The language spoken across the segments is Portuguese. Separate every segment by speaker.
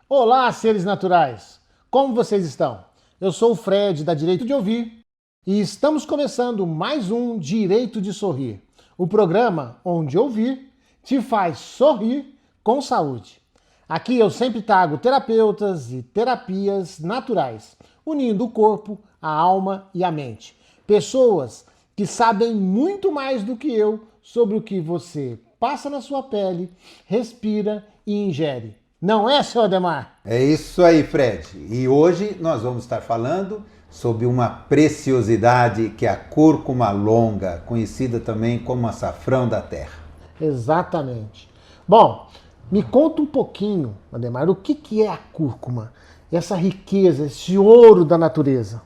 Speaker 1: Olá, seres naturais! Como vocês estão? Eu sou o Fred, da Direito de Ouvir, e estamos começando mais um Direito de Sorrir, o programa onde ouvir te faz sorrir com saúde. Aqui eu sempre trago terapeutas e terapias naturais, unindo o corpo, a alma e a mente. Pessoas que sabem muito mais do que eu sobre o que você passa na sua pele, respira e ingere. Não é, seu Ademar?
Speaker 2: É isso aí, Fred. E hoje nós vamos estar falando sobre uma preciosidade que é a cúrcuma longa, conhecida também como açafrão da terra.
Speaker 1: Exatamente. Bom, me conta um pouquinho, Ademar, o que é a cúrcuma? Essa riqueza, esse ouro da natureza.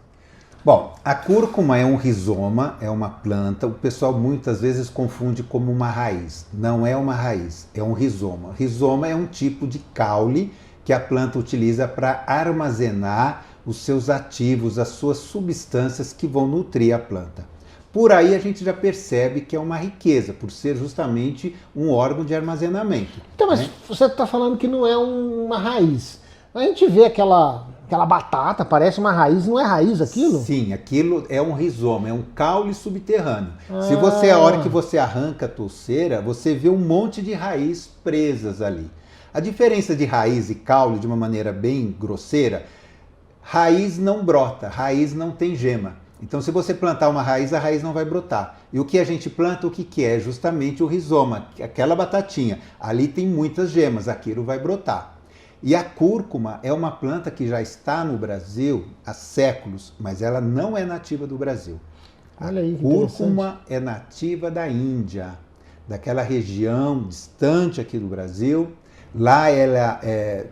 Speaker 2: Bom, a cúrcuma é um rizoma, é uma planta. O pessoal muitas vezes confunde como uma raiz. Não é uma raiz, é um rizoma. Rizoma é um tipo de caule que a planta utiliza para armazenar os seus ativos, as suas substâncias que vão nutrir a planta. Por aí a gente já percebe que é uma riqueza, por ser justamente um órgão de armazenamento.
Speaker 1: Então, mas você está falando que não é uma raiz. A gente vê aquela batata, parece uma raiz, não é raiz aquilo?
Speaker 2: Sim, aquilo é um rizoma, é um caule subterrâneo. Se você, a hora que você arranca a touceira, você vê um monte de raiz presas ali. A diferença de raiz e caule, de uma maneira bem grosseira, raiz não brota, raiz não tem gema. Então, se você plantar uma raiz, a raiz não vai brotar. E o que a gente planta, o que é? Justamente o rizoma, aquela batatinha. Ali tem muitas gemas, aquilo vai brotar. E a cúrcuma é uma planta que já está no Brasil há séculos, mas ela não é nativa do Brasil.
Speaker 1: Olha aí,
Speaker 2: a cúrcuma é nativa da Índia, daquela região distante aqui do Brasil. Lá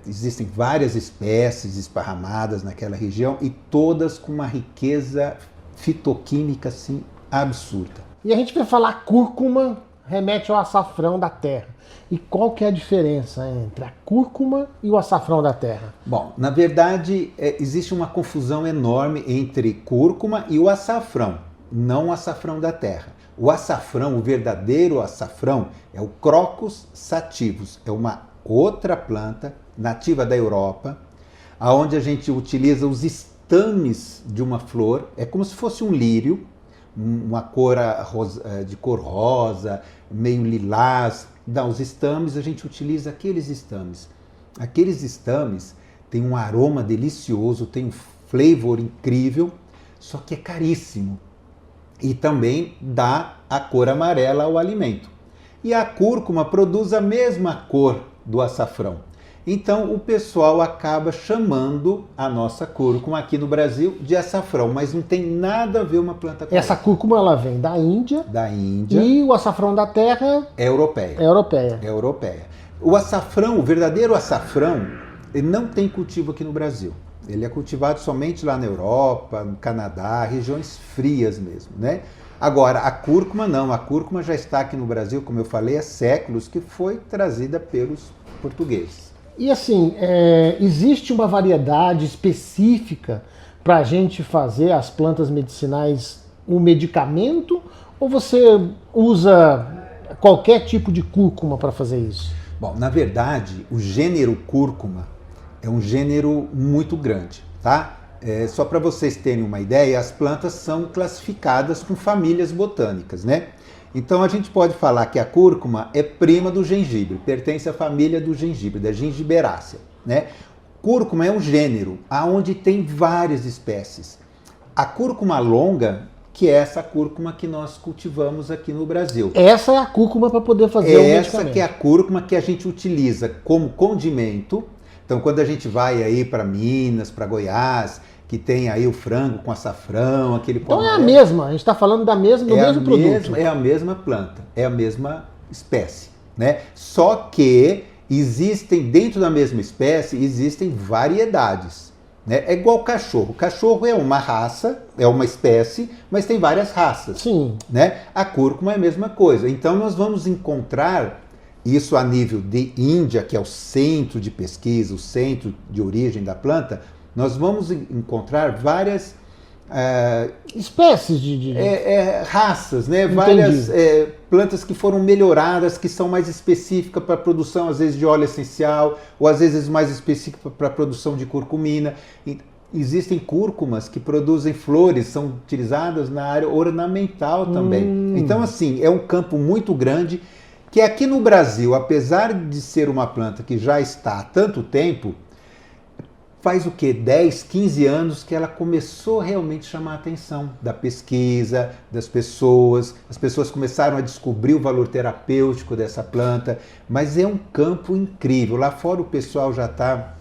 Speaker 2: existem várias espécies esparramadas naquela região e todas com uma riqueza fitoquímica assim, absurda.
Speaker 1: E a gente vai falar cúrcuma, remete ao açafrão da terra. E qual que é a diferença entre a cúrcuma e o açafrão da terra?
Speaker 2: Bom, na verdade, existe uma confusão enorme entre cúrcuma e o açafrão, não o açafrão da terra. O açafrão, o verdadeiro açafrão, é o Crocus sativus, é uma outra planta nativa da Europa, onde a gente utiliza os estames de uma flor, é como se fosse um lírio, uma cor de cor rosa, meio lilás. Não, os estames, a gente utiliza aqueles estames. Aqueles estames têm um aroma delicioso, tem um flavor incrível, só que é caríssimo. E também dá a cor amarela ao alimento. E a cúrcuma produz a mesma cor do açafrão. Então o pessoal acaba chamando a nossa cúrcuma aqui no Brasil de açafrão, mas não tem nada a ver uma planta com
Speaker 1: essa. Cúrcuma ela vem da Índia.
Speaker 2: Da Índia.
Speaker 1: E o açafrão da terra
Speaker 2: é europeia.
Speaker 1: É europeia.
Speaker 2: É europeia. O açafrão, o verdadeiro açafrão, ele não tem cultivo aqui no Brasil. Ele é cultivado somente lá na Europa, no Canadá, regiões frias mesmo, né? Agora, a cúrcuma não. A cúrcuma já está aqui no Brasil, como eu falei, há séculos, que foi trazida pelos portugueses.
Speaker 1: E assim, existe uma variedade específica para a gente fazer as plantas medicinais um medicamento? Ou você usa qualquer tipo de cúrcuma para fazer isso?
Speaker 2: Bom, na verdade, o gênero cúrcuma é um gênero muito grande, tá? Só para vocês terem uma ideia, as plantas são classificadas com famílias botânicas, né? Então a gente pode falar que a cúrcuma é prima do gengibre, pertence à família do gengibre, da Gingiberácea, né? Cúrcuma é um gênero onde tem várias espécies. A cúrcuma longa, que é essa cúrcuma que nós cultivamos aqui no Brasil.
Speaker 1: Essa é a cúrcuma para poder fazer o medicamento.
Speaker 2: Essa que é a cúrcuma que a gente utiliza como condimento. Então quando a gente vai aí para Minas, para Goiás, que tem aí o frango com açafrão, aquele pão.
Speaker 1: Então é a mesma, a gente está falando do mesmo produto.
Speaker 2: É a mesma planta, é a mesma espécie, né? Só que existem, dentro da mesma espécie, existem variedades, né? É igual cachorro. Cachorro é uma raça, é uma espécie, mas tem várias raças.
Speaker 1: Sim.
Speaker 2: Né? A cúrcuma é a mesma coisa. Então nós vamos encontrar isso a nível de Índia, que é o centro de pesquisa, o centro de origem da planta. Nós vamos encontrar várias
Speaker 1: Espécies de...
Speaker 2: raças, né?
Speaker 1: Entendi.
Speaker 2: Várias plantas que foram melhoradas, que são mais específicas para a produção, às vezes, de óleo essencial, ou às vezes mais específicas para a produção de curcumina. Existem cúrcumas que produzem flores, são utilizadas na área ornamental também. Então, assim, é um campo muito grande, que aqui no Brasil, apesar de ser uma planta que já está há tanto tempo, faz o quê? 10, 15 anos que ela começou realmente a chamar a atenção da pesquisa, das pessoas. As pessoas começaram a descobrir o valor terapêutico dessa planta, mas é um campo incrível. Lá fora o pessoal já está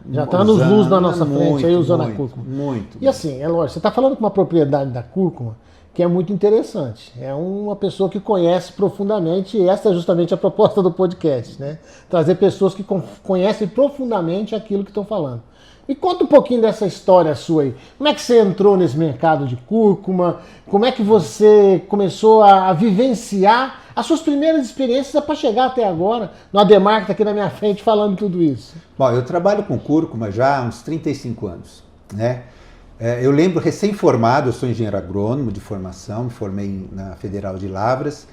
Speaker 1: nos luz na nossa frente, aí usando a cúrcuma.
Speaker 2: Muito.
Speaker 1: E assim, é lógico, você está falando com uma propriedade da cúrcuma que é muito interessante. É uma pessoa que conhece profundamente, e essa é justamente a proposta do podcast, né? Trazer pessoas que conhecem profundamente aquilo que estão falando. E conta um pouquinho dessa história sua aí. Como é que você entrou nesse mercado de cúrcuma? Como é que você começou a vivenciar as suas primeiras experiências para chegar até agora? No Ademar, que está aqui na minha frente falando tudo isso.
Speaker 2: Bom, eu trabalho com cúrcuma já há uns 35 anos, né? Eu lembro, recém-formado, eu sou engenheiro agrônomo de formação, me formei na Federal de Lavras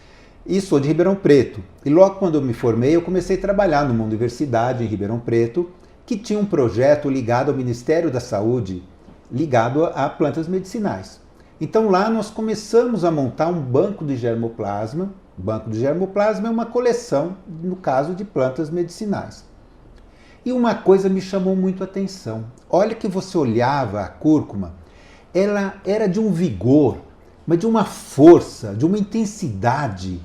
Speaker 2: e sou de Ribeirão Preto. E logo quando eu me formei, eu comecei a trabalhar numa universidade em Ribeirão Preto, que tinha um projeto ligado ao Ministério da Saúde, ligado a plantas medicinais. Então lá nós começamos a montar um banco de germoplasma. O banco de germoplasma é uma coleção, no caso, de plantas medicinais. E uma coisa me chamou muito a atenção. Olha que você olhava a cúrcuma, ela era de um vigor, mas de uma força, de uma intensidade.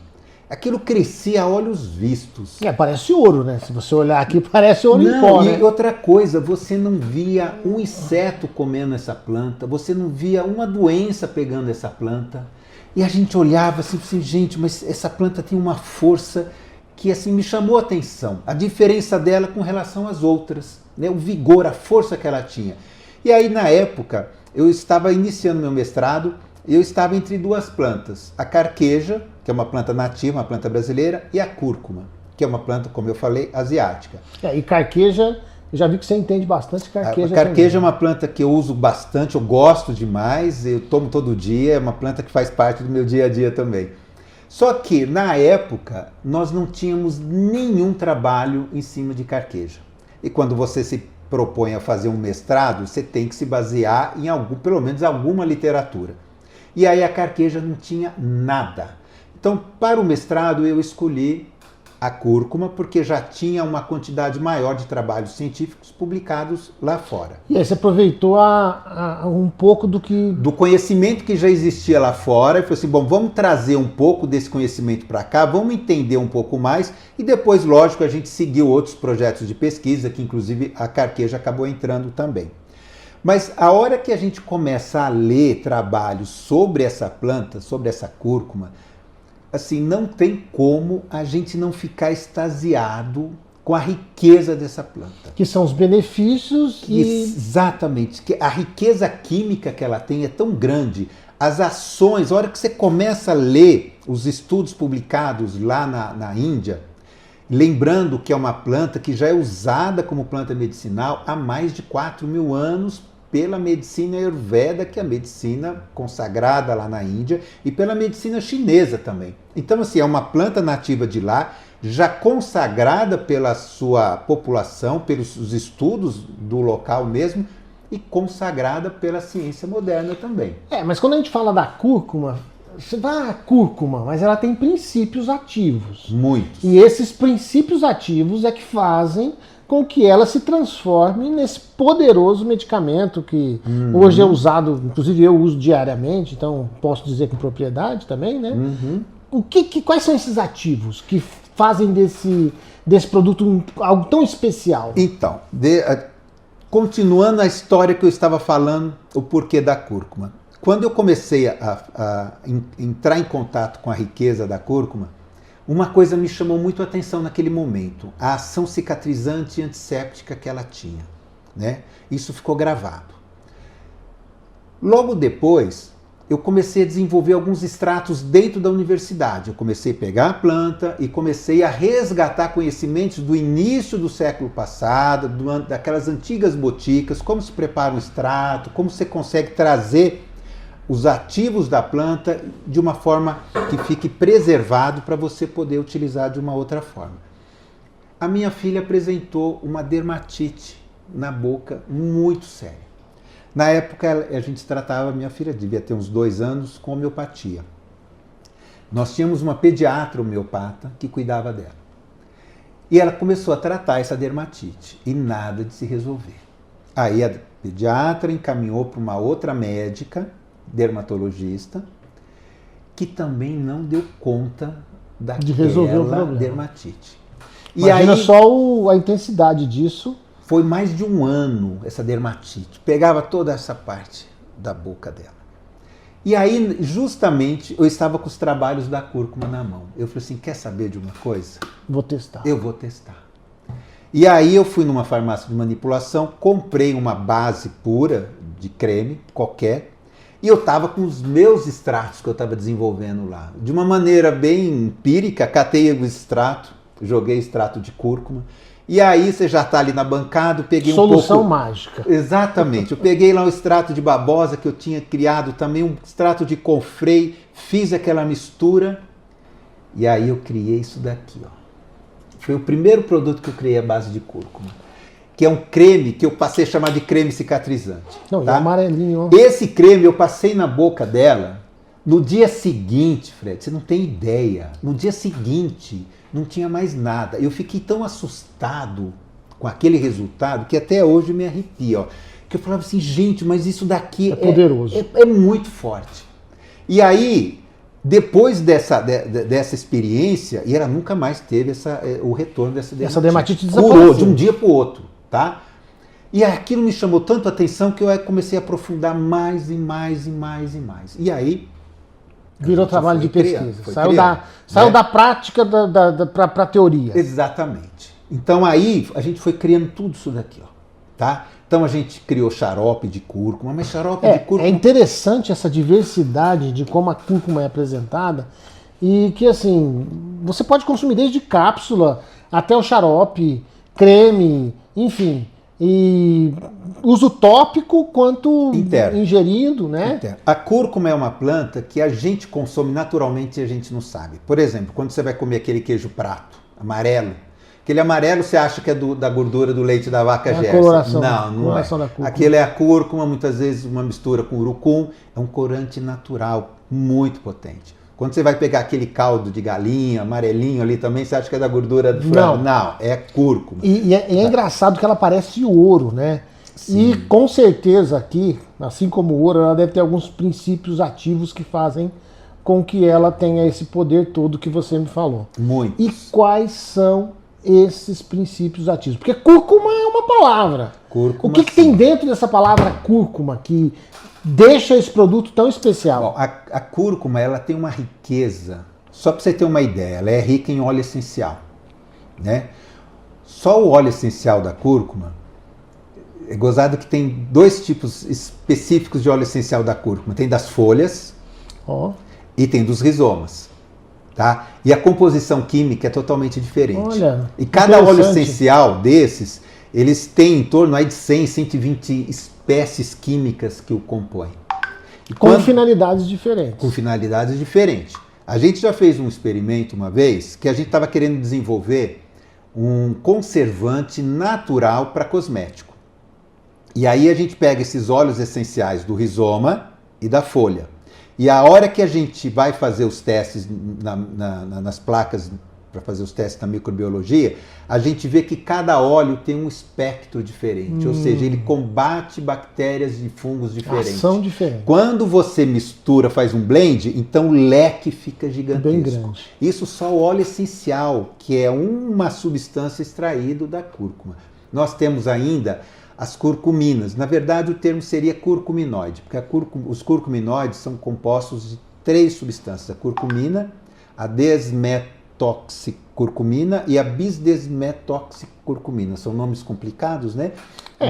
Speaker 2: Aquilo crescia a olhos vistos.
Speaker 1: Parece ouro, né? Se você olhar aqui, parece ouro em pó, né?
Speaker 2: E outra coisa, você não via um inseto comendo essa planta, você não via uma doença pegando essa planta. E a gente olhava assim, gente, mas essa planta tem uma força que assim me chamou a atenção. A diferença dela com relação às outras, né? O vigor, a força que ela tinha. E aí, na época, eu estava iniciando meu mestrado, eu estava entre duas plantas. A carqueja, que é uma planta nativa, uma planta brasileira, e a cúrcuma, que é uma planta, como eu falei, asiática.
Speaker 1: E carqueja, eu já vi que você entende bastante carqueja.
Speaker 2: A carqueja é uma planta que eu uso bastante, eu gosto demais, eu tomo todo dia, é uma planta que faz parte do meu dia a dia também. Só que, na época, nós não tínhamos nenhum trabalho em cima de carqueja. E quando você se propõe a fazer um mestrado, você tem que se basear em pelo menos alguma literatura. E aí a carqueja não tinha nada. Então, para o mestrado, eu escolhi a cúrcuma, porque já tinha uma quantidade maior de trabalhos científicos publicados lá fora.
Speaker 1: E aí você aproveitou um pouco do
Speaker 2: conhecimento que já existia lá fora, e falou assim, bom, vamos trazer um pouco desse conhecimento para cá, vamos entender um pouco mais, e depois, lógico, a gente seguiu outros projetos de pesquisa, que inclusive a carqueja acabou entrando também. Mas a hora que a gente começa a ler trabalhos sobre essa planta, sobre essa cúrcuma, assim, não tem como a gente não ficar extasiado com a riqueza dessa planta.
Speaker 1: Que são os benefícios
Speaker 2: Exatamente. Que a riqueza química que ela tem é tão grande. As ações, a hora que você começa a ler os estudos publicados lá na Índia, lembrando que é uma planta que já é usada como planta medicinal há mais de 4.000 anos pela medicina Ayurveda, que é a medicina consagrada lá na Índia, e pela medicina chinesa também. Então, assim, é uma planta nativa de lá, já consagrada pela sua população, pelos estudos do local mesmo, e consagrada pela ciência moderna também.
Speaker 1: Mas quando a gente fala da cúrcuma, você vai a cúrcuma, mas ela tem princípios ativos.
Speaker 2: Muitos.
Speaker 1: E esses princípios ativos é que fazem com que ela se transforme nesse poderoso medicamento que hoje é usado, inclusive eu uso diariamente, então posso dizer com propriedade também, né? Quais são esses ativos que fazem desse produto algo tão especial?
Speaker 2: Então, continuando a história que eu estava falando, o porquê da cúrcuma. Quando eu comecei a entrar em contato com a riqueza da cúrcuma, uma coisa me chamou muito a atenção naquele momento, a ação cicatrizante e antisséptica que ela tinha, né? Isso ficou gravado. Logo depois, eu comecei a desenvolver alguns extratos dentro da universidade. Eu comecei a pegar a planta e comecei a resgatar conhecimentos do início do século passado, daquelas antigas boticas, como se prepara um extrato, como você consegue trazer os ativos da planta de uma forma que fique preservado para você poder utilizar de uma outra forma. A minha filha apresentou uma dermatite na boca muito séria. Na época a gente tratava, minha filha devia ter uns 2 anos, com homeopatia. Nós tínhamos uma pediatra homeopata que cuidava dela. E ela começou a tratar essa dermatite e nada de se resolver. Aí a pediatra encaminhou para uma outra médica, dermatologista, que também não deu conta
Speaker 1: de resolver o
Speaker 2: daquela
Speaker 1: problema.
Speaker 2: dermatite.
Speaker 1: Imagina só a intensidade disso.
Speaker 2: Foi mais de 1 ano essa dermatite. Pegava toda essa parte da boca dela. E aí, justamente, eu estava com os trabalhos da cúrcuma na mão. Eu falei assim, quer saber de uma coisa?
Speaker 1: Vou testar.
Speaker 2: Eu vou testar. E aí eu fui numa farmácia de manipulação, comprei uma base pura de creme, qualquer, e eu estava com os meus extratos que eu estava desenvolvendo lá. De uma maneira bem empírica, catei o extrato, joguei extrato de cúrcuma, e aí você já está ali na bancada, peguei
Speaker 1: Solução mágica.
Speaker 2: Exatamente. Eu peguei lá um extrato de babosa que eu tinha criado, também um extrato de confrei, fiz aquela mistura, e aí eu criei isso daqui, ó. Foi o primeiro produto que eu criei à base de cúrcuma, que é um creme que eu passei a chamar de creme cicatrizante.
Speaker 1: Não,
Speaker 2: tá?
Speaker 1: é amarelinho.
Speaker 2: Esse creme eu passei na boca dela, no dia seguinte, Fred, você não tem ideia, no dia seguinte não tinha mais nada. Eu fiquei tão assustado com aquele resultado que até hoje me arrepia, ó. Que eu falava assim, gente, mas isso daqui
Speaker 1: é poderoso.
Speaker 2: É muito forte. E aí, depois dessa experiência, e ela nunca mais teve o retorno dessa dermatite.
Speaker 1: Essa dermatite desapareceu.
Speaker 2: Curou de um dia para o outro, tá? E aquilo me chamou tanto a atenção que eu comecei a aprofundar mais e mais e mais e mais. E aí...
Speaker 1: Virou trabalho de pesquisa. Saiu
Speaker 2: né?
Speaker 1: da prática para a teoria.
Speaker 2: Exatamente. Então aí a gente foi criando tudo isso daqui, ó, tá? Então a gente criou xarope de cúrcuma, mas xarope de cúrcuma...
Speaker 1: É interessante essa diversidade de como a cúrcuma é apresentada e que, assim, você pode consumir desde cápsula até o xarope, creme, enfim, e uso tópico quanto
Speaker 2: interno,
Speaker 1: ingerido, né?
Speaker 2: Interno. A cúrcuma é uma planta que a gente consome naturalmente e a gente não sabe. Por exemplo, quando você vai comer aquele queijo prato amarelo, aquele amarelo você acha que é da gordura do leite da vaca Gersa.
Speaker 1: Coloração,
Speaker 2: não é. Aquele é a cúrcuma, muitas vezes uma mistura com urucum, é um corante natural muito potente. Quando você vai pegar aquele caldo de galinha, amarelinho ali também, você acha que é da gordura do frango? Não, é cúrcuma.
Speaker 1: E é engraçado que ela parece ouro, né? Sim. E com certeza aqui, assim como o ouro, ela deve ter alguns princípios ativos que fazem com que ela tenha esse poder todo que você me falou.
Speaker 2: Muito.
Speaker 1: E quais são esses princípios ativos? Porque cúrcuma é uma palavra.
Speaker 2: Cúrcuma,
Speaker 1: o que tem dentro dessa palavra cúrcuma que deixa esse produto tão especial?
Speaker 2: Bom, a cúrcuma ela tem uma riqueza, só para você ter uma ideia, ela é rica em óleo essencial, né? Só o óleo essencial da cúrcuma, é gozado que tem 2 tipos específicos de óleo essencial da cúrcuma, tem das folhas e tem dos rizomas, tá? E a composição química é totalmente diferente.
Speaker 1: Olha,
Speaker 2: e cada óleo essencial desses, eles têm em torno aí de 100, 120 espécies químicas que o compõem.
Speaker 1: Com finalidades diferentes.
Speaker 2: Com finalidades diferentes. A gente já fez um experimento uma vez que a gente estava querendo desenvolver um conservante natural para cosmético. E aí a gente pega esses óleos essenciais do rizoma e da folha. E a hora que a gente vai fazer os testes nas placas, para fazer os testes na microbiologia, a gente vê que cada óleo tem um espectro diferente, ou seja, ele combate bactérias e fungos diferentes.
Speaker 1: Ação diferente.
Speaker 2: Quando você mistura, faz um blend, então o leque fica gigantesco.
Speaker 1: Bem grande.
Speaker 2: Isso só o óleo essencial, que é uma substância extraída da cúrcuma. Nós temos ainda as curcuminas. Na verdade, o termo seria curcuminoide, porque os curcuminoides são compostos de 3 substâncias: a curcumina, a desmetoxicurcumina e a bisdesmetoxicurcumina. São nomes complicados, né?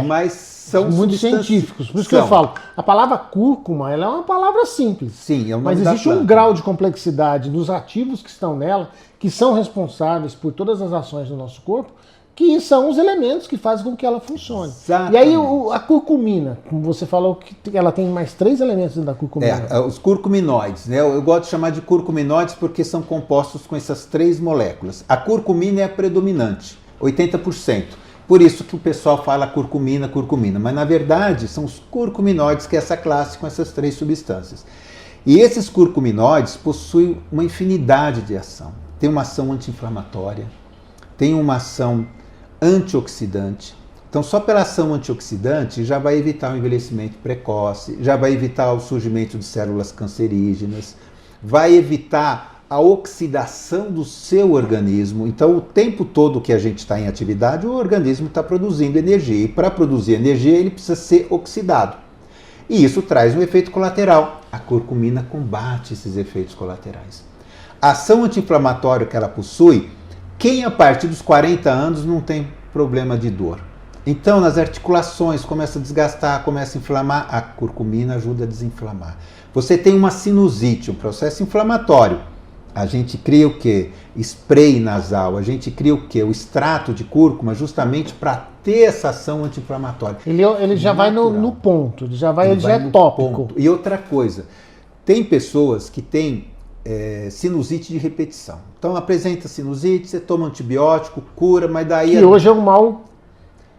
Speaker 2: Mas são
Speaker 1: muito científicos. Por isso que eu falo, a palavra cúrcuma ela é uma palavra simples.
Speaker 2: Sim, é o nome
Speaker 1: mas existe um grau de complexidade dos ativos que estão nela, que são responsáveis por todas as ações do nosso corpo, que são os elementos que fazem com que ela funcione.
Speaker 2: Exatamente.
Speaker 1: E aí a curcumina, como você falou que ela tem mais 3 elementos dentro da curcumina.
Speaker 2: Os curcuminoides, né? Eu gosto de chamar de curcuminoides porque são compostos com essas 3 moléculas. A curcumina é a predominante, 80%. Por isso que o pessoal fala curcumina, mas na verdade são os curcuminoides, que é essa classe com essas 3 substâncias. E esses curcuminoides possuem uma infinidade de ação. Tem uma ação anti-inflamatória, tem uma ação antioxidante. Então, só pela ação antioxidante já vai evitar o envelhecimento precoce, já vai evitar o surgimento de células cancerígenas, vai evitar a oxidação do seu organismo. Então, o tempo todo que a gente está em atividade, o organismo está produzindo energia. E para produzir energia, ele precisa ser oxidado. E isso traz um efeito colateral. A curcumina combate esses efeitos colaterais. A ação anti-inflamatória que ela possui, quem a partir dos 40 anos não tem problema de dor? Então, nas articulações, começa a desgastar, começa a inflamar, a curcumina ajuda a desinflamar. Você tem uma sinusite, um processo inflamatório. A gente cria o quê? Spray nasal. A gente cria o quê? O extrato de cúrcuma, justamente para ter essa ação anti-inflamatória.
Speaker 1: Ele já vai no ponto, ele já é tópico.
Speaker 2: Ponto. E outra coisa, tem pessoas que têm sinusite de repetição. Então apresenta sinusite, você toma antibiótico, cura, mas daí...
Speaker 1: Que hoje é um mal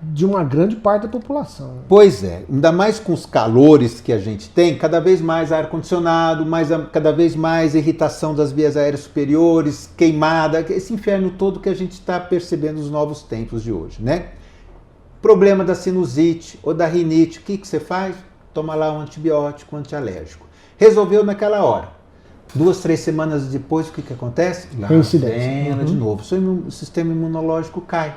Speaker 1: de uma grande parte da população.
Speaker 2: Pois é, ainda mais com os calores que a gente tem, cada vez mais ar-condicionado, cada vez mais irritação das vias aéreas superiores, queimada, esse inferno todo que a gente está percebendo nos novos tempos de hoje, né? Problema da sinusite ou da rinite, o que você faz? Toma lá um antibiótico, um antialérgico. Resolveu naquela hora. 2, 3 semanas depois, o que acontece? Lá vem ela de novo. O sistema imunológico cai.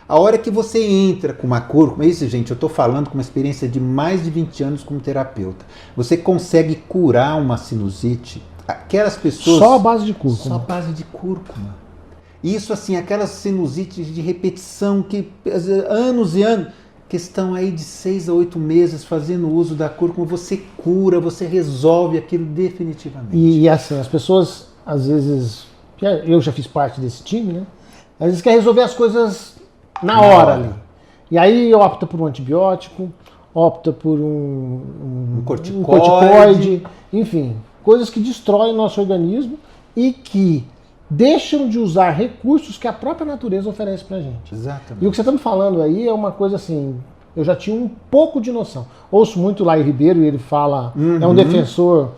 Speaker 2: A hora que você entra com uma cúrcuma, isso, gente, eu estou falando com uma experiência de mais de 20 anos como terapeuta, você consegue curar uma sinusite, aquelas pessoas...
Speaker 1: Só a base de cúrcuma.
Speaker 2: Só a base de cúrcuma. Isso, assim, aquelas sinusites de repetição que anos e anos, que estão aí de 6 a 8 meses fazendo uso da cúrcuma, você cura, você resolve aquilo definitivamente.
Speaker 1: E assim, as pessoas, às vezes, eu já fiz parte desse time, né? Às vezes quer resolver as coisas na hora ali. E aí opta por um antibiótico, opta por um corticoide, enfim, coisas que destroem o nosso organismo e que deixam de usar recursos que a própria natureza oferece pra gente.
Speaker 2: Exatamente.
Speaker 1: E o que você está me falando aí é uma coisa assim, eu já tinha um pouco de noção. Ouço muito Laí Ribeiro e ele fala, é um defensor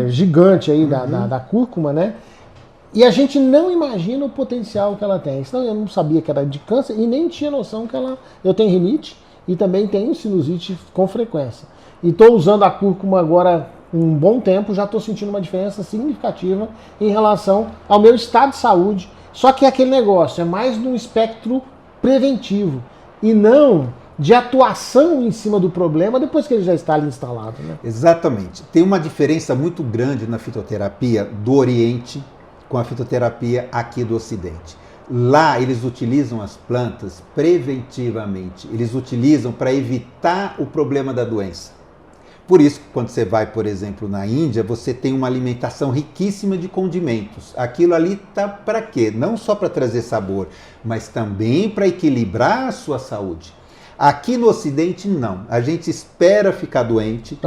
Speaker 1: gigante aí da cúrcuma, né? E a gente não imagina o potencial que ela tem. Senão eu não sabia que era de câncer e nem tinha noção que eu tenho rinite e também tenho sinusite com frequência. E estou usando a cúrcuma agora um bom tempo, já estou sentindo uma diferença significativa em relação ao meu estado de saúde. Só que é aquele negócio, é mais num espectro preventivo e não de atuação em cima do problema depois que ele já está ali instalado, né?
Speaker 2: Exatamente. Tem uma diferença muito grande na fitoterapia do Oriente com a fitoterapia aqui do Ocidente. Lá eles utilizam as plantas preventivamente, eles utilizam para evitar o problema da doença. Por isso, quando você vai, por exemplo, na Índia, você tem uma alimentação riquíssima de condimentos. Aquilo ali tá para quê? Não só para trazer sabor, mas também para equilibrar a sua saúde. Aqui no Ocidente, não. A gente espera ficar doente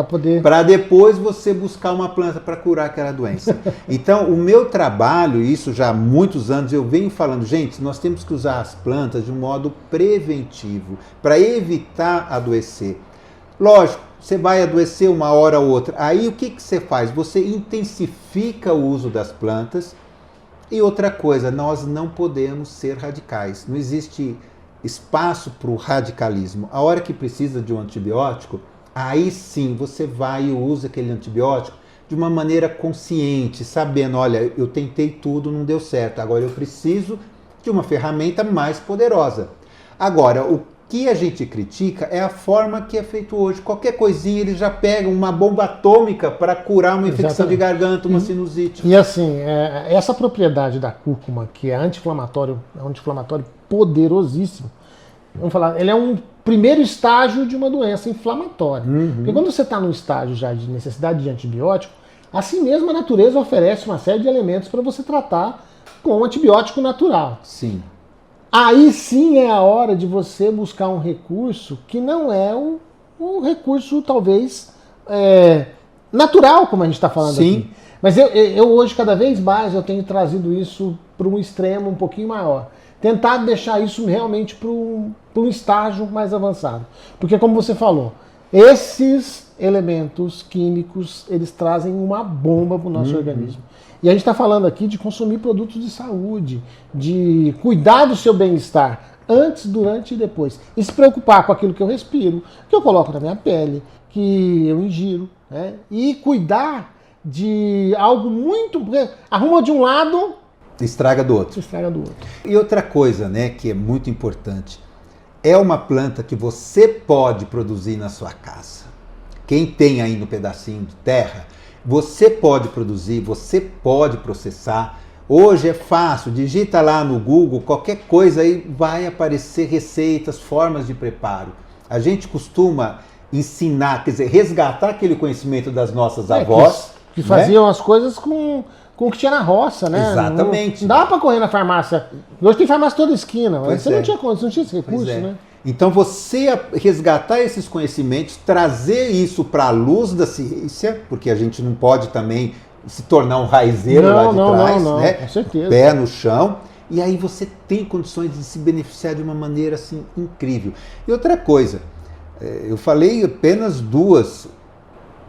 Speaker 2: para depois você buscar uma planta para curar aquela doença. Então, o meu trabalho, isso já há muitos anos, eu venho falando, gente, nós temos que usar as plantas de um modo preventivo, para evitar adoecer. Lógico, você vai adoecer uma hora ou outra. Aí, o que você faz? Você intensifica o uso das plantas. E outra coisa, nós não podemos ser radicais. Não existe espaço para o radicalismo. A hora que precisa de um antibiótico, aí sim você vai e usa aquele antibiótico de uma maneira consciente, sabendo, olha, eu tentei tudo, não deu certo, agora eu preciso de uma ferramenta mais poderosa. Agora, o que a gente critica é a forma que é feito hoje. Qualquer coisinha eles já pegam uma bomba atômica para curar uma infecção de garganta, uma sinusite.
Speaker 1: E assim, essa propriedade da cúrcuma, que é anti-inflamatório, é um anti-inflamatório poderosíssimo. Vamos falar, ele é um primeiro estágio de uma doença inflamatória. Porque quando você está num estágio já de necessidade de antibiótico, assim mesmo a natureza oferece uma série de elementos para você tratar com um antibiótico natural.
Speaker 2: Sim.
Speaker 1: Aí sim é a hora de você buscar um recurso que não é um recurso, talvez, natural, como a gente está falando
Speaker 2: Sim.
Speaker 1: aqui. Mas eu hoje, cada vez mais, eu tenho trazido isso para um extremo um pouquinho maior. Tentar deixar isso realmente para um estágio mais avançado. Porque, como você falou, esses elementos químicos, eles trazem uma bomba para o nosso organismo. E a gente está falando aqui de consumir produtos de saúde, de cuidar do seu bem-estar, antes, durante e depois. E se preocupar com aquilo que eu respiro, que eu coloco na minha pele, que eu ingiro, né? E cuidar de algo muito... Arruma de um lado,
Speaker 2: Estraga do outro.
Speaker 1: estraga do outro.
Speaker 2: E outra coisa, né, que é muito importante, é uma planta que você pode produzir na sua casa. Quem tem ainda um pedacinho de terra, você pode produzir, você pode processar. Hoje é fácil, digita lá no Google qualquer coisa aí vai aparecer receitas, formas de preparo. A gente costuma ensinar, quer dizer, resgatar aquele conhecimento das nossas avós.
Speaker 1: Que faziam as coisas com o que tinha na roça, né?
Speaker 2: Exatamente.
Speaker 1: Não dá para correr na farmácia. Hoje tem farmácia toda esquina.
Speaker 2: Pois
Speaker 1: Você não tinha condição, não tinha esse recurso, né?
Speaker 2: Então você resgatar esses conhecimentos, trazer isso para a luz da ciência, porque a gente não pode também se tornar um raizeiro lá de trás, né?
Speaker 1: Com certeza.
Speaker 2: Pé no chão. E aí você tem condições de se beneficiar de uma maneira assim incrível. E outra coisa, eu falei apenas 2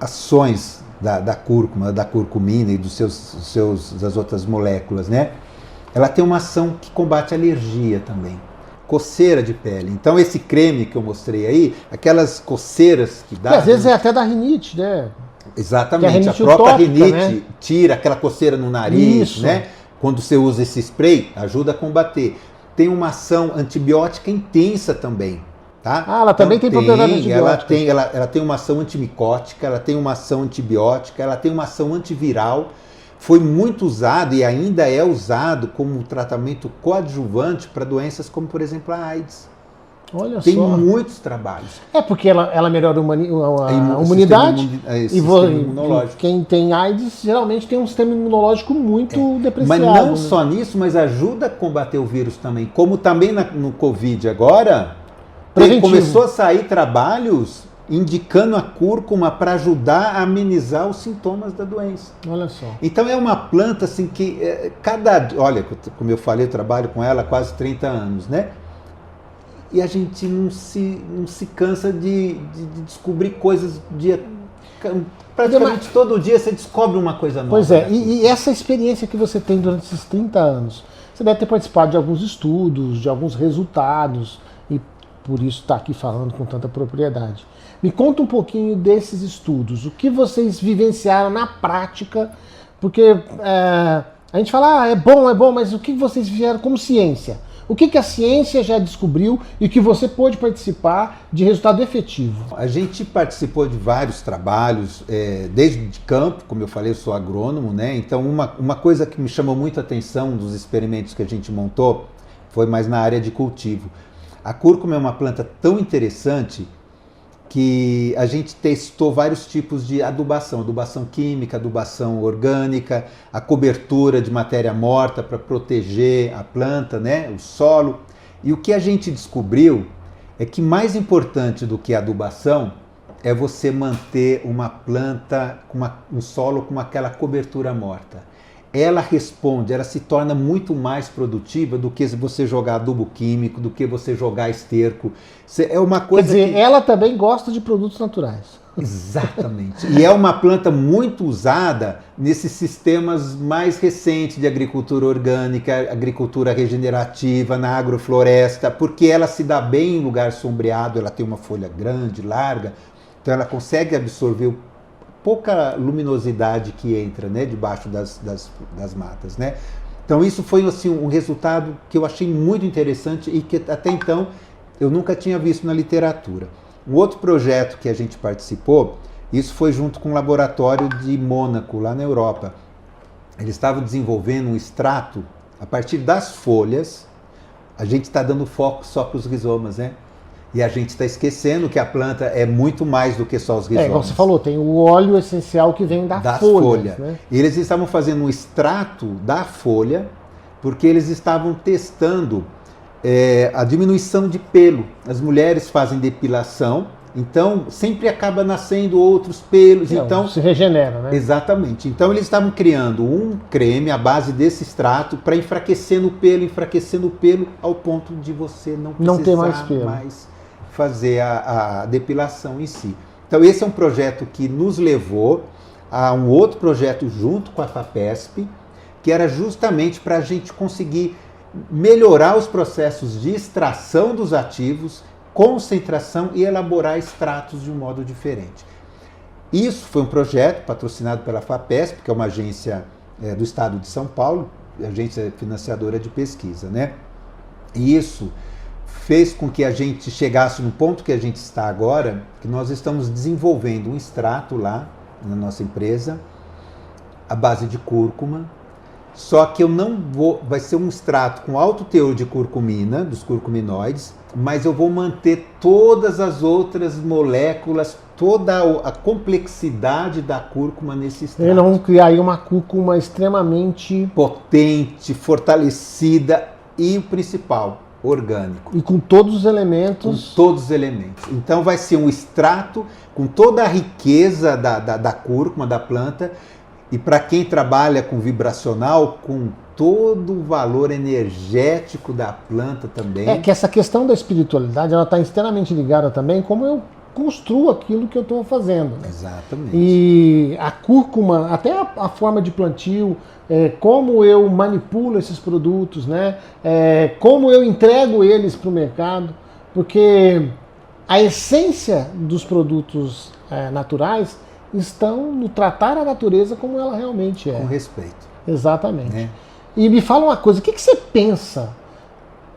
Speaker 2: ações da cúrcuma, da curcumina e das outras moléculas, né? Ela tem uma ação que combate alergia também. Coceira de pele. Então esse creme que eu mostrei aí, aquelas coceiras que dá...
Speaker 1: Que às vezes é até da rinite, né?
Speaker 2: Exatamente,
Speaker 1: a
Speaker 2: própria
Speaker 1: utópica,
Speaker 2: rinite,
Speaker 1: né?
Speaker 2: Tira aquela coceira no nariz,
Speaker 1: Isso.
Speaker 2: né? Quando você usa esse spray, ajuda a combater. Tem uma ação antibiótica intensa também, tá?
Speaker 1: Ah, ela também tem propriedade antibiótica.
Speaker 2: Ela tem uma ação antimicótica, ela tem uma ação antibiótica, ela tem uma ação antiviral. Foi muito usado e ainda é usado como tratamento coadjuvante para doenças como, por exemplo, a AIDS.
Speaker 1: Olha
Speaker 2: Tem
Speaker 1: só.
Speaker 2: muitos trabalhos.
Speaker 1: É porque ela melhora a
Speaker 2: O
Speaker 1: imunidade.
Speaker 2: sistema imunológico.
Speaker 1: Quem tem AIDS geralmente tem um sistema imunológico muito depreciado.
Speaker 2: Mas não
Speaker 1: né?
Speaker 2: só nisso, mas ajuda a combater o vírus também. Como também no Covid agora, começou a sair trabalhos indicando a cúrcuma para ajudar a amenizar os sintomas da doença.
Speaker 1: Olha só.
Speaker 2: Então é uma planta assim que olha, como eu falei, eu trabalho com ela há quase 30 anos, né? E a gente não se cansa de descobrir coisas praticamente todo dia você descobre uma coisa nova.
Speaker 1: Pois é, e essa experiência que você tem durante esses 30 anos, você deve ter participado de alguns estudos, de alguns resultados, e por isso está aqui falando com tanta propriedade. Me conta um pouquinho desses estudos, o que vocês vivenciaram na prática, porque a gente fala, é bom, mas o que vocês fizeram como ciência? O que a ciência já descobriu e que você pôde participar de resultado efetivo?
Speaker 2: A gente participou de vários trabalhos, desde de campo, como eu falei, eu sou agrônomo, né? Então uma coisa que me chamou muito a atenção dos experimentos que a gente montou foi mais na área de cultivo. A cúrcuma é uma planta tão interessante que a gente testou vários tipos de adubação química, adubação orgânica, a cobertura de matéria morta para proteger a planta, né, o solo. E o que a gente descobriu é que mais importante do que a adubação é você manter uma planta, um solo com aquela cobertura morta. Ela responde, ela se torna muito mais produtiva do que você jogar adubo químico, do que você jogar esterco. É uma coisa.
Speaker 1: Quer dizer, ela também gosta de produtos naturais.
Speaker 2: Exatamente. E é uma planta muito usada nesses sistemas mais recentes de agricultura orgânica, agricultura regenerativa, na agrofloresta, porque ela se dá bem em lugar sombreado, ela tem uma folha grande, larga, então ela consegue absorver pouca luminosidade que entra, né, debaixo das matas, né? Então isso foi assim, um resultado que eu achei muito interessante e que até então eu nunca tinha visto na literatura. Um outro projeto que a gente participou, isso foi junto com o laboratório de Mônaco, lá na Europa. Eles estavam desenvolvendo um extrato a partir das folhas. A gente está dando foco só para os rizomas, né? E a gente está esquecendo que a planta é muito mais do que só os rizomas.
Speaker 1: Como você falou, tem o óleo essencial que vem das folhas. Né?
Speaker 2: E eles estavam fazendo um extrato da folha, porque eles estavam testando a diminuição de pelo. As mulheres fazem depilação, então sempre acaba nascendo outros pelos. Então
Speaker 1: se regenera, né?
Speaker 2: Exatamente. Então eles estavam criando um creme à base desse extrato para enfraquecer o pelo ao ponto de você não
Speaker 1: ter mais pelo,
Speaker 2: mais fazer a depilação em si. Então esse é um projeto que nos levou a um outro projeto junto com a FAPESP, que era justamente para a gente conseguir melhorar os processos de extração dos ativos, concentração e elaborar extratos de um modo diferente. Isso foi um projeto patrocinado pela FAPESP, que é uma agência do estado de São Paulo, agência financiadora de pesquisa, né? E isso fez com que a gente chegasse no ponto que a gente está agora, que nós estamos desenvolvendo um extrato lá na nossa empresa, à base de cúrcuma, só que vai ser um extrato com alto teor de curcumina, dos curcuminoides, mas eu vou manter todas as outras moléculas, toda a complexidade da cúrcuma nesse extrato.
Speaker 1: Eles vão criar aí uma cúrcuma extremamente
Speaker 2: potente, fortalecida e o principal, orgânico.
Speaker 1: E com todos os elementos.
Speaker 2: Com todos os elementos. Então vai ser um extrato com toda a riqueza da cúrcuma, da planta, e para quem trabalha com vibracional, com todo o valor energético da planta também.
Speaker 1: É que essa questão da espiritualidade, ela está extremamente ligada também como eu construo aquilo que eu estou fazendo.
Speaker 2: Exatamente.
Speaker 1: E a cúrcuma, até a forma de plantio, como eu manipulo esses produtos, né? Como eu entrego eles para o mercado, porque a essência dos produtos naturais estão no tratar a natureza como ela realmente é.
Speaker 2: Com respeito.
Speaker 1: Exatamente. E me fala uma coisa, o que você pensa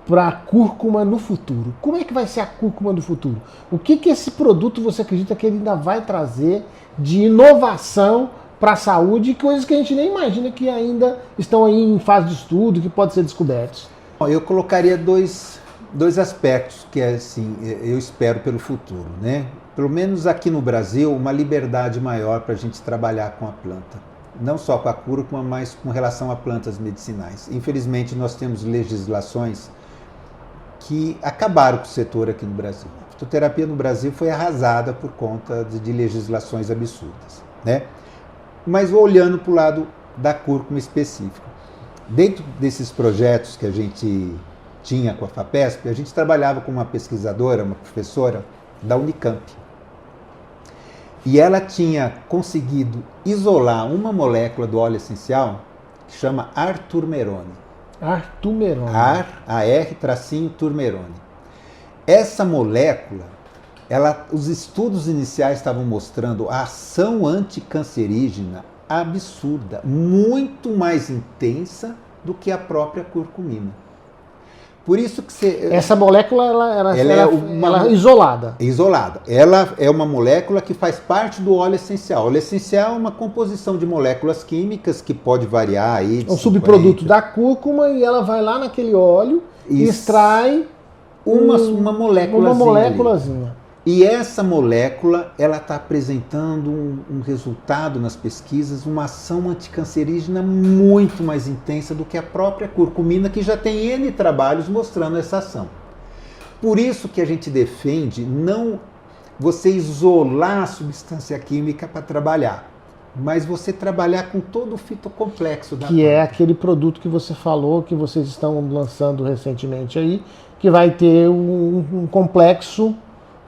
Speaker 1: para a cúrcuma no futuro? Como é que vai ser a cúrcuma do futuro? O que esse produto você acredita que ele ainda vai trazer de inovação para a saúde, coisas que a gente nem imagina que ainda estão aí em fase de estudo, que podem ser descobertos?
Speaker 2: Eu colocaria dois aspectos que assim, eu espero pelo futuro, né? Pelo menos aqui no Brasil, uma liberdade maior para a gente trabalhar com a planta. Não só com a cúrcuma, mas com relação a plantas medicinais. Infelizmente, nós temos legislações que acabaram com o setor aqui no Brasil. A fitoterapia no Brasil foi arrasada por conta de legislações absurdas, né? Mas olhando para o lado da cúrcuma específica. Dentro desses projetos que a gente tinha com a FAPESP, a gente trabalhava com uma pesquisadora, uma professora da Unicamp. E ela tinha conseguido isolar uma molécula do óleo essencial que chama Ar-turmerone.
Speaker 1: Ar-turmerone.
Speaker 2: AR-turmerone. Essa molécula, os estudos iniciais estavam mostrando a ação anticancerígena absurda, muito mais intensa do que a própria curcumina. Por isso que
Speaker 1: essa molécula ela é isolada.
Speaker 2: Isolada. Ela é uma molécula que faz parte do óleo essencial. O óleo essencial é uma composição de moléculas químicas que pode variar aí.
Speaker 1: É um subproduto da cúrcuma e ela vai lá naquele óleo e extrai
Speaker 2: uma moléculazinha. E essa molécula, ela está apresentando um resultado nas pesquisas, uma ação anticancerígena muito mais intensa do que a própria curcumina, que já tem N trabalhos mostrando essa ação. Por isso que a gente defende não você isolar a substância química para trabalhar, mas você trabalhar com todo o fitocomplexo da planta.
Speaker 1: Que é aquele produto que você falou, que vocês estão lançando recentemente aí, que vai ter um complexo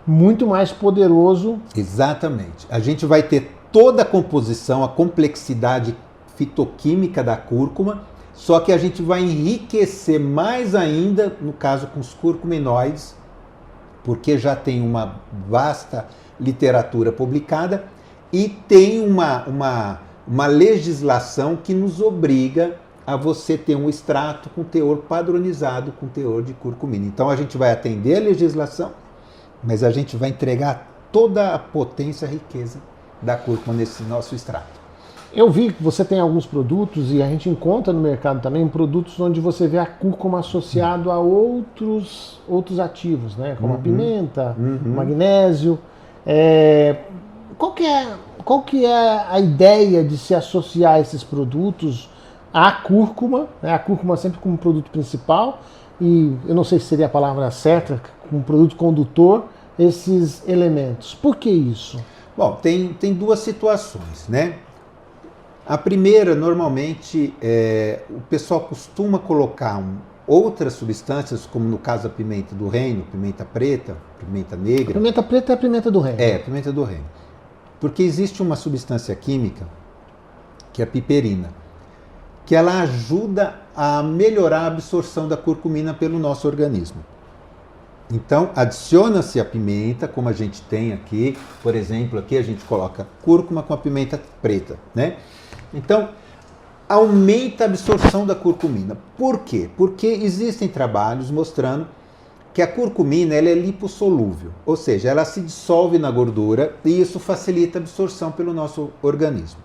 Speaker 1: muito mais poderoso.
Speaker 2: Exatamente. A gente vai ter toda a composição, a complexidade fitoquímica da cúrcuma, só que a gente vai enriquecer mais ainda, no caso com os curcuminoides, porque já tem uma vasta literatura publicada e tem uma legislação que nos obriga a você ter um extrato com teor padronizado, com teor de curcumina. Então a gente vai atender a legislação, mas a gente vai entregar toda a potência e a riqueza da cúrcuma nesse nosso extrato.
Speaker 1: Eu vi que você tem alguns produtos, e a gente encontra no mercado também, produtos onde você vê a cúrcuma associado a outros ativos, né? Como a pimenta, magnésio. Qual que é a ideia de se associar esses produtos à cúrcuma, né? A cúrcuma sempre como produto principal, e eu não sei se seria a palavra certa, um produto condutor, esses elementos. Por que isso?
Speaker 2: Bom, tem duas situações, né? A primeira, normalmente, o pessoal costuma colocar outras substâncias, como no caso a pimenta do reino, pimenta preta, pimenta negra.
Speaker 1: A pimenta preta é a pimenta do reino.
Speaker 2: É, pimenta do reino. Porque existe uma substância química, que é a piperina, que ela ajuda a melhorar a absorção da curcumina pelo nosso organismo. Então, adiciona-se a pimenta, como a gente tem aqui. Por exemplo, aqui a gente coloca cúrcuma com a pimenta preta, né? Então, aumenta a absorção da curcumina. Por quê? Porque existem trabalhos mostrando que a curcumina ela é lipossolúvel, ou seja, ela se dissolve na gordura e isso facilita a absorção pelo nosso organismo.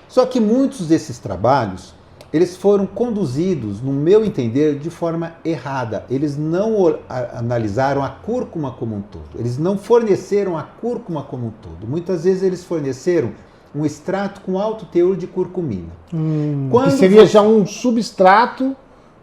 Speaker 2: Só que muitos desses trabalhos, eles foram conduzidos, no meu entender, de forma errada. Eles não analisaram a cúrcuma como um todo. Eles não forneceram a cúrcuma como um todo. Muitas vezes eles forneceram um extrato com alto teor de curcumina.
Speaker 1: Que seria já um substrato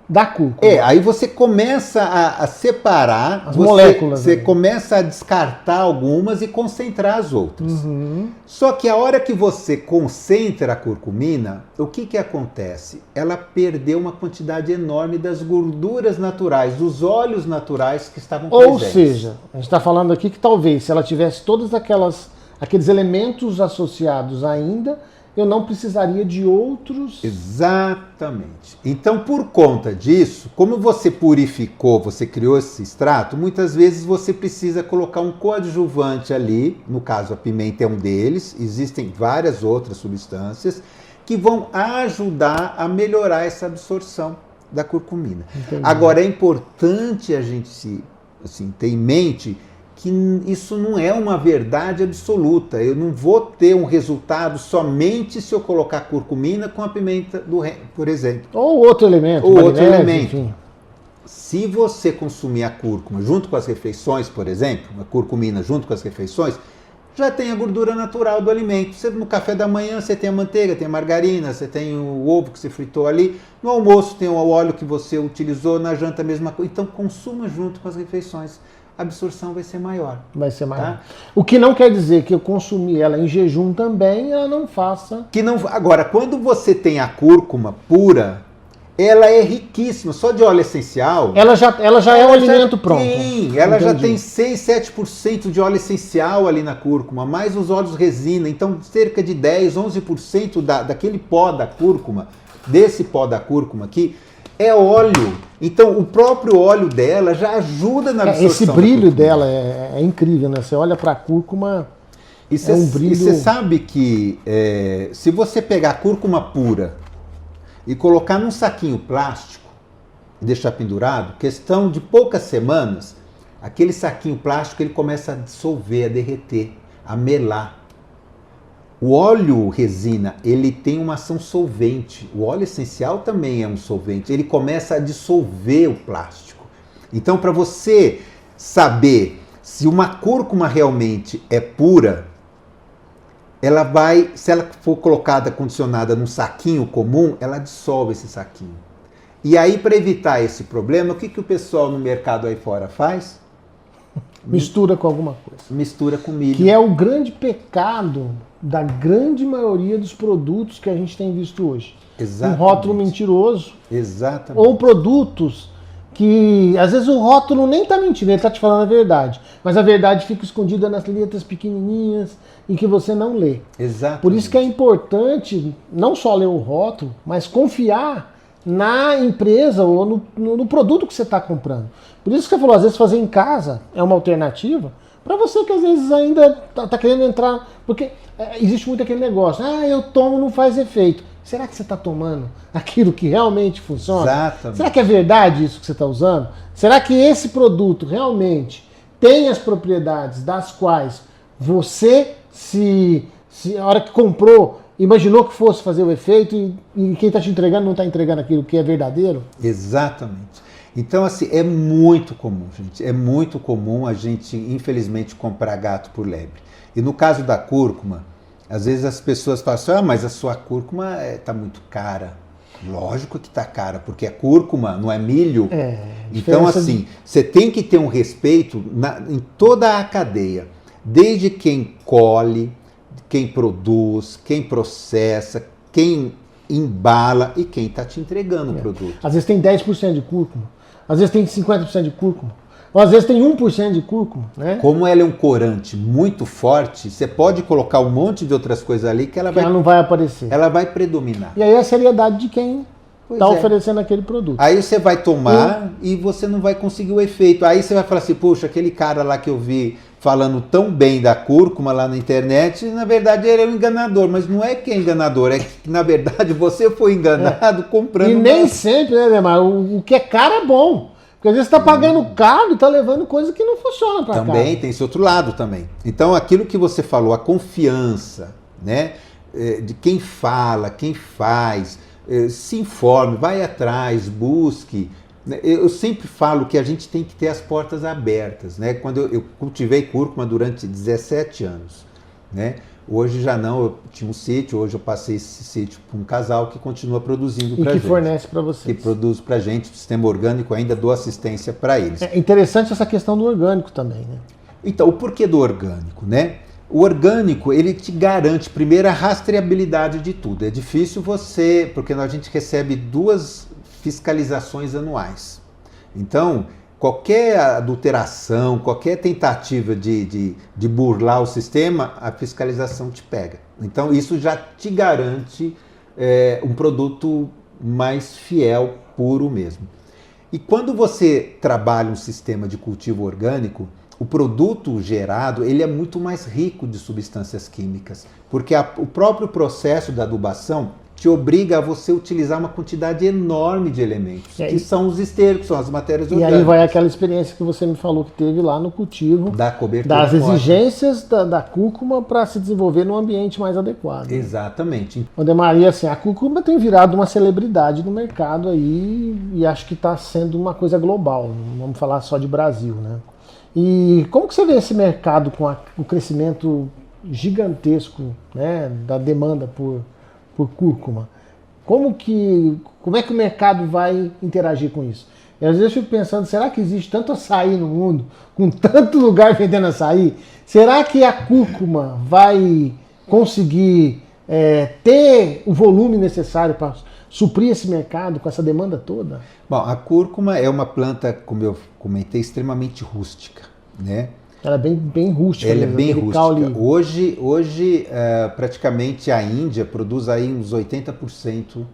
Speaker 1: da cúrcuma.
Speaker 2: Aí você começa a separar,
Speaker 1: as moléculas.
Speaker 2: Você começa a descartar algumas e concentrar as outras.
Speaker 1: Uhum.
Speaker 2: Só que a hora que você concentra a curcumina, o que acontece? Ela perdeu uma quantidade enorme das gorduras naturais, dos óleos naturais que estavam presentes.
Speaker 1: Ou seja, a gente está falando aqui que talvez se ela tivesse todos aqueles elementos associados ainda, eu não precisaria de outros...
Speaker 2: Exatamente. Então, por conta disso, como você purificou, você criou esse extrato, muitas vezes você precisa colocar um coadjuvante ali, no caso a pimenta é um deles, existem várias outras substâncias que vão ajudar a melhorar essa absorção da curcumina.
Speaker 1: Entendi.
Speaker 2: Agora, é importante a gente ter em mente que isso não é uma verdade absoluta. Eu não vou ter um resultado somente se eu colocar curcumina com a pimenta do reino, por exemplo.
Speaker 1: Ou outro elemento.
Speaker 2: Ou outro elemento.
Speaker 1: Enfim.
Speaker 2: Se você consumir a cúrcuma junto com as refeições, por exemplo, a curcumina junto com as refeições, já tem a gordura natural do alimento. Você, no café da manhã você tem a manteiga, tem a margarina, você tem o ovo que você fritou ali. No almoço tem o óleo que você utilizou, na janta a mesma coisa. Então consuma junto com as refeições. A absorção vai ser maior.
Speaker 1: Vai ser maior.
Speaker 2: Tá?
Speaker 1: O que não quer dizer que eu consumir ela em jejum também, ela não faça...
Speaker 2: Agora, quando você tem a cúrcuma pura, ela é riquíssima, só de óleo essencial.
Speaker 1: Ela já é um alimento pronto.
Speaker 2: Sim, ela
Speaker 1: Entendi.
Speaker 2: já tem 6, 7% de óleo essencial ali na cúrcuma, mais os óleos resina. Então, cerca de 10, 11% daquele pó da cúrcuma, desse pó da cúrcuma aqui, é óleo. Então, o próprio óleo dela já ajuda na absorção.
Speaker 1: Esse brilho dela é incrível, né? Você olha para a cúrcuma, um brilho...
Speaker 2: E você sabe que se você pegar a cúrcuma pura e colocar num saquinho plástico e deixar pendurado, questão de poucas semanas, aquele saquinho plástico ele começa a dissolver, a derreter, a melar. O óleo resina, ele tem uma ação solvente. O óleo essencial também é um solvente. Ele começa a dissolver o plástico. Então, para você saber se uma cúrcuma realmente é pura, ela vai, se ela for colocada, condicionada num saquinho comum, ela dissolve esse saquinho. E aí, para evitar esse problema, o que o pessoal no mercado aí fora faz?
Speaker 1: Mistura com alguma coisa.
Speaker 2: Mistura com milho.
Speaker 1: Que é o grande pecado da grande maioria dos produtos que a gente tem visto hoje.
Speaker 2: Exatamente.
Speaker 1: Um rótulo mentiroso.
Speaker 2: Exatamente.
Speaker 1: Ou produtos que, às vezes, o rótulo nem está mentindo, ele está te falando a verdade. Mas a verdade fica escondida nas letras pequenininhas e que você não lê.
Speaker 2: Exatamente.
Speaker 1: Por isso que é importante não só ler o rótulo, mas confiar na empresa ou no produto que você está comprando. Por isso que você falou, às vezes fazer em casa é uma alternativa para você que às vezes ainda está querendo entrar, porque existe muito aquele negócio, eu tomo, não faz efeito. Será que você está tomando aquilo que realmente funciona?
Speaker 2: Exatamente.
Speaker 1: Será que é verdade isso que você está usando? Será que esse produto realmente tem as propriedades das quais você, a hora que comprou, imaginou que fosse fazer o efeito e quem está te entregando não está entregando aquilo que é verdadeiro?
Speaker 2: Exatamente. Então, assim, é muito comum, gente. É muito comum a gente, infelizmente, comprar gato por lebre. E no caso da cúrcuma, às vezes as pessoas falam assim, mas a sua cúrcuma está muito cara. Lógico que está cara, porque é cúrcuma, não é milho. Então,
Speaker 1: diferença
Speaker 2: assim, você tem que ter um respeito em toda a cadeia. Desde quem colhe, quem produz, quem processa, quem embala e quem está te entregando o produto.
Speaker 1: Às vezes tem 10% de cúrcuma, às vezes tem 50% de cúrcuma, ou às vezes tem 1% de cúrcuma, né?
Speaker 2: Como ela é um corante muito forte, você pode colocar um monte de outras coisas ali que ela
Speaker 1: não vai aparecer.
Speaker 2: Ela vai predominar.
Speaker 1: E aí é a seriedade de quem está oferecendo aquele produto.
Speaker 2: Aí você vai tomar e você não vai conseguir o efeito. Aí você vai falar assim, puxa, aquele cara lá que eu vi falando tão bem da cúrcuma lá na internet, na verdade ele é um enganador, mas não é que é enganador, é que na verdade você foi enganado comprando.
Speaker 1: E nem sempre, né, Neymar? O que é caro é bom. Porque às vezes você está pagando caro e está levando coisa que não funciona para cá.
Speaker 2: Também tem esse outro lado também. Então aquilo que você falou, a confiança, né, de quem fala, quem faz, se informe, vai atrás, busque. Eu sempre falo que a gente tem que ter as portas abertas, né? Quando eu cultivei cúrcuma durante 17 anos, né? Hoje já não, eu tinha um sítio, hoje eu passei esse sítio para um casal que continua produzindo para gente.
Speaker 1: E que fornece para vocês.
Speaker 2: Que produz para a gente, o sistema orgânico, ainda dou assistência para eles.
Speaker 1: É interessante essa questão do orgânico também, né?
Speaker 2: Então, o porquê do orgânico, né? O orgânico, ele te garante, primeiro, a rastreabilidade de tudo. É difícil você, porque a gente recebe 2 fiscalizações anuais. Então, qualquer adulteração, qualquer tentativa de burlar o sistema, a fiscalização te pega. Então, isso já te garante um produto mais fiel, puro mesmo. E quando você trabalha um sistema de cultivo orgânico, o produto gerado ele é muito mais rico de substâncias químicas, porque o próprio processo da adubação te obriga a você utilizar uma quantidade enorme de elementos, que são os estercos, são as matérias orgânicas.
Speaker 1: E aí vai aquela experiência que você me falou que teve lá no cultivo,
Speaker 2: da cobertura
Speaker 1: das exigências da cúrcuma para se desenvolver num ambiente mais adequado.
Speaker 2: Exatamente.
Speaker 1: Maria, assim, a cúrcuma tem virado uma celebridade no mercado aí e acho que está sendo uma coisa global, não vamos falar só de Brasil, né? E como que você vê esse mercado com o crescimento gigantesco, né, da demanda por cúrcuma? Como é que o mercado vai interagir com isso? E às vezes eu fico pensando, será que existe tanto açaí no mundo, com tanto lugar vendendo açaí? Será que a cúrcuma vai conseguir ter o volume necessário para suprir esse mercado com essa demanda toda?
Speaker 2: Bom, a cúrcuma é uma planta, como eu comentei, extremamente rústica, né?
Speaker 1: Ela é bem rústica.
Speaker 2: Ela é bem rústica. Hoje praticamente a Índia produz aí uns 80%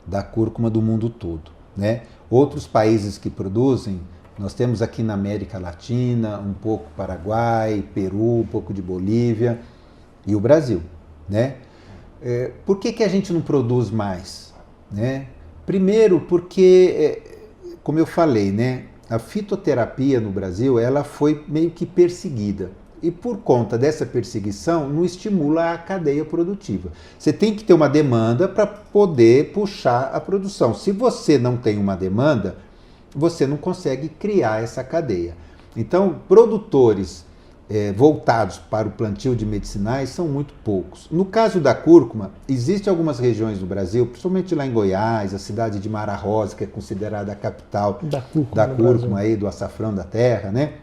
Speaker 2: da cúrcuma do mundo todo, né? Outros países que produzem, nós temos aqui na América Latina, um pouco Paraguai, Peru, um pouco de Bolívia e o Brasil, né? Por que a gente não produz mais, né? Primeiro porque, como eu falei, né? A fitoterapia no Brasil, ela foi meio que perseguida. E por conta dessa perseguição, não estimula a cadeia produtiva. Você tem que ter uma demanda para poder puxar a produção. Se você não tem uma demanda, você não consegue criar essa cadeia. Então, produtores voltados para o plantio de medicinais são muito poucos. No caso da cúrcuma, existem algumas regiões do Brasil, principalmente lá em Goiás, a cidade de Mara Rosa, que é considerada a capital da cúrcuma aí, do açafrão da terra, né?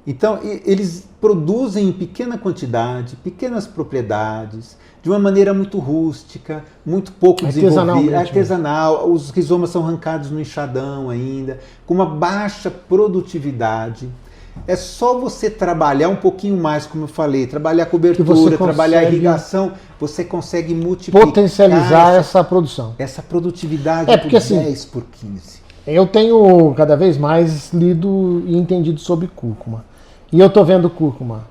Speaker 2: Então, eles produzem em pequena quantidade, pequenas propriedades, de uma maneira muito rústica, muito pouco desenvolvida, artesanal. Os rizomas são arrancados no enxadão ainda, com uma baixa produtividade. É só você trabalhar um pouquinho mais, como eu falei, trabalhar cobertura, trabalhar irrigação, você consegue multiplicar,
Speaker 1: potencializar essa produção.
Speaker 2: Essa produtividade
Speaker 1: por 10
Speaker 2: por 15.
Speaker 1: Eu tenho cada vez mais lido e entendido sobre cúrcuma. E eu estou vendo cúrcuma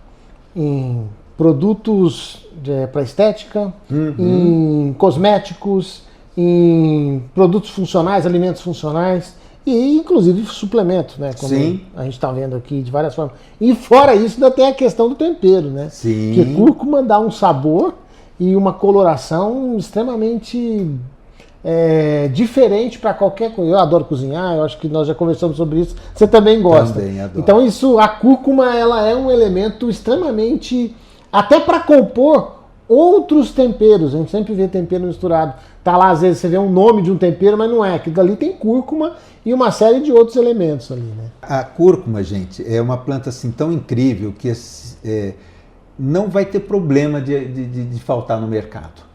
Speaker 1: em produtos para estética, em cosméticos, em produtos funcionais, alimentos funcionais. E inclusive suplementos, né? Como
Speaker 2: Sim.
Speaker 1: a gente está vendo aqui de várias formas. E fora isso, ainda tem a questão do tempero, né?
Speaker 2: Sim.
Speaker 1: Que cúrcuma dá um sabor e uma coloração extremamente diferente para qualquer coisa. Eu adoro cozinhar, eu acho que nós já conversamos sobre isso. Você também gosta.
Speaker 2: Também adoro.
Speaker 1: Então a cúrcuma ela é um elemento extremamente, até para compor outros temperos. A gente sempre vê tempero misturado. Tá lá, às vezes, você vê um nome de um tempero, mas não é. Aquilo dali tem cúrcuma e uma série de outros elementos ali, né?
Speaker 2: A cúrcuma, gente, é uma planta assim tão incrível que não vai ter problema de faltar no mercado.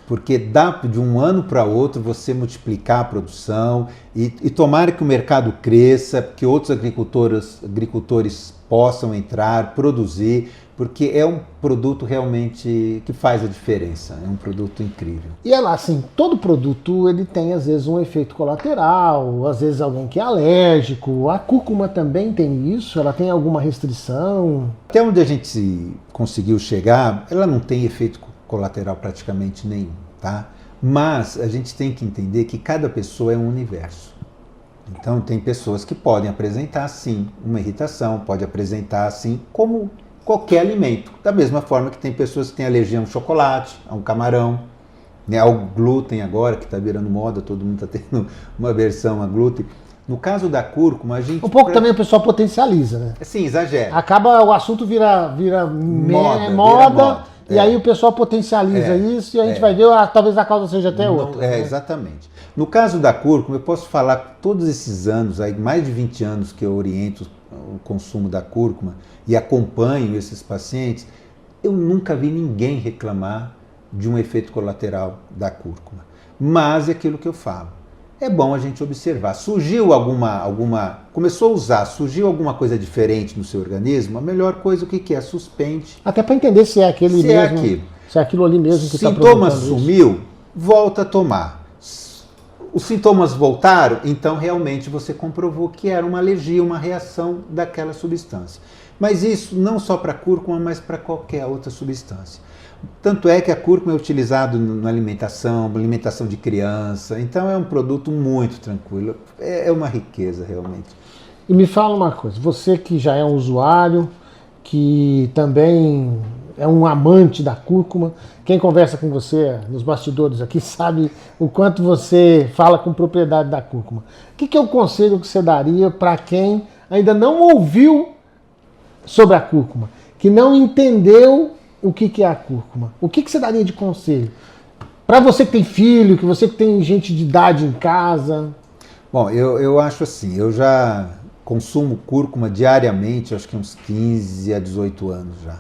Speaker 2: Porque dá de um ano para outro você multiplicar a produção e tomara que o mercado cresça, que outros agricultores possam entrar, produzir, porque é um produto realmente que faz a diferença, é um produto incrível.
Speaker 1: E é lá, assim, todo produto ele tem às vezes um efeito colateral, às vezes alguém que é alérgico. A cúrcuma também tem isso? Ela tem alguma restrição?
Speaker 2: Até onde a gente conseguiu chegar, ela não tem efeito colateral praticamente nenhum, tá? Mas a gente tem que entender que cada pessoa é um universo. Então tem pessoas que podem apresentar sim uma irritação, pode apresentar assim como qualquer alimento. Da mesma forma que tem pessoas que têm alergia a um chocolate, a um camarão, né, ao glúten agora, que está virando moda, todo mundo está tendo uma versão a glúten. No caso da cúrcuma, a gente...
Speaker 1: Um pouco também o pessoal potencializa, né?
Speaker 2: Sim, exagera.
Speaker 1: Acaba, o assunto vira moda. E aí o pessoal potencializa isso e a gente vai ver, talvez a causa seja até outra.
Speaker 2: Né? Exatamente. No caso da cúrcuma, eu posso falar que todos esses anos, aí, mais de 20 anos que eu oriento o consumo da cúrcuma e acompanho esses pacientes, eu nunca vi ninguém reclamar de um efeito colateral da cúrcuma. Mas é aquilo que eu falo. É bom a gente observar. Surgiu começou a usar, surgiu alguma coisa diferente no seu organismo, a melhor coisa o que é? Suspende.
Speaker 1: Até para entender se é aquele
Speaker 2: mesmo. É aquilo.
Speaker 1: Se é aquilo ali mesmo que está
Speaker 2: provocando isso. Sintomas sumiu, volta a tomar. Os sintomas voltaram, então realmente você comprovou que era uma alergia, uma reação daquela substância. Mas isso não só para cúrcuma, mas para qualquer outra substância. Tanto é que a cúrcuma é utilizada na alimentação de criança, então é um produto muito tranquilo, é uma riqueza realmente.
Speaker 1: E me fala uma coisa, você que já é um usuário, que também é um amante da cúrcuma, quem conversa com você nos bastidores aqui sabe o quanto você fala com propriedade da cúrcuma. O que é o conselho que você daria para quem ainda não ouviu sobre a cúrcuma, que não entendeu o que é a cúrcuma? O que você daria de conselho? Para você que tem filho, que você que tem gente de idade em casa.
Speaker 2: Bom, eu acho assim, eu já consumo cúrcuma diariamente, acho que uns 15 a 18 anos já.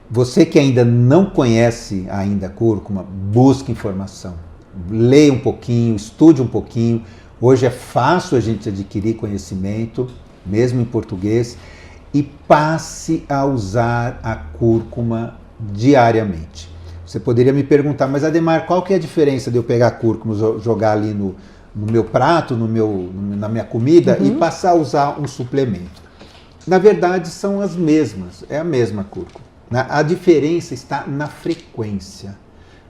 Speaker 2: Você que ainda não conhece ainda a cúrcuma, busque informação. Leia um pouquinho, estude um pouquinho. Hoje é fácil a gente adquirir conhecimento, mesmo em português, e passe a usar a cúrcuma diariamente. Você poderia me perguntar, mas Ademar, qual que é a diferença de eu pegar a cúrcuma, jogar ali no meu prato, na minha comida e passar a usar um suplemento? Na verdade, são as mesmas, é a mesma cúrcuma. A diferença está na frequência.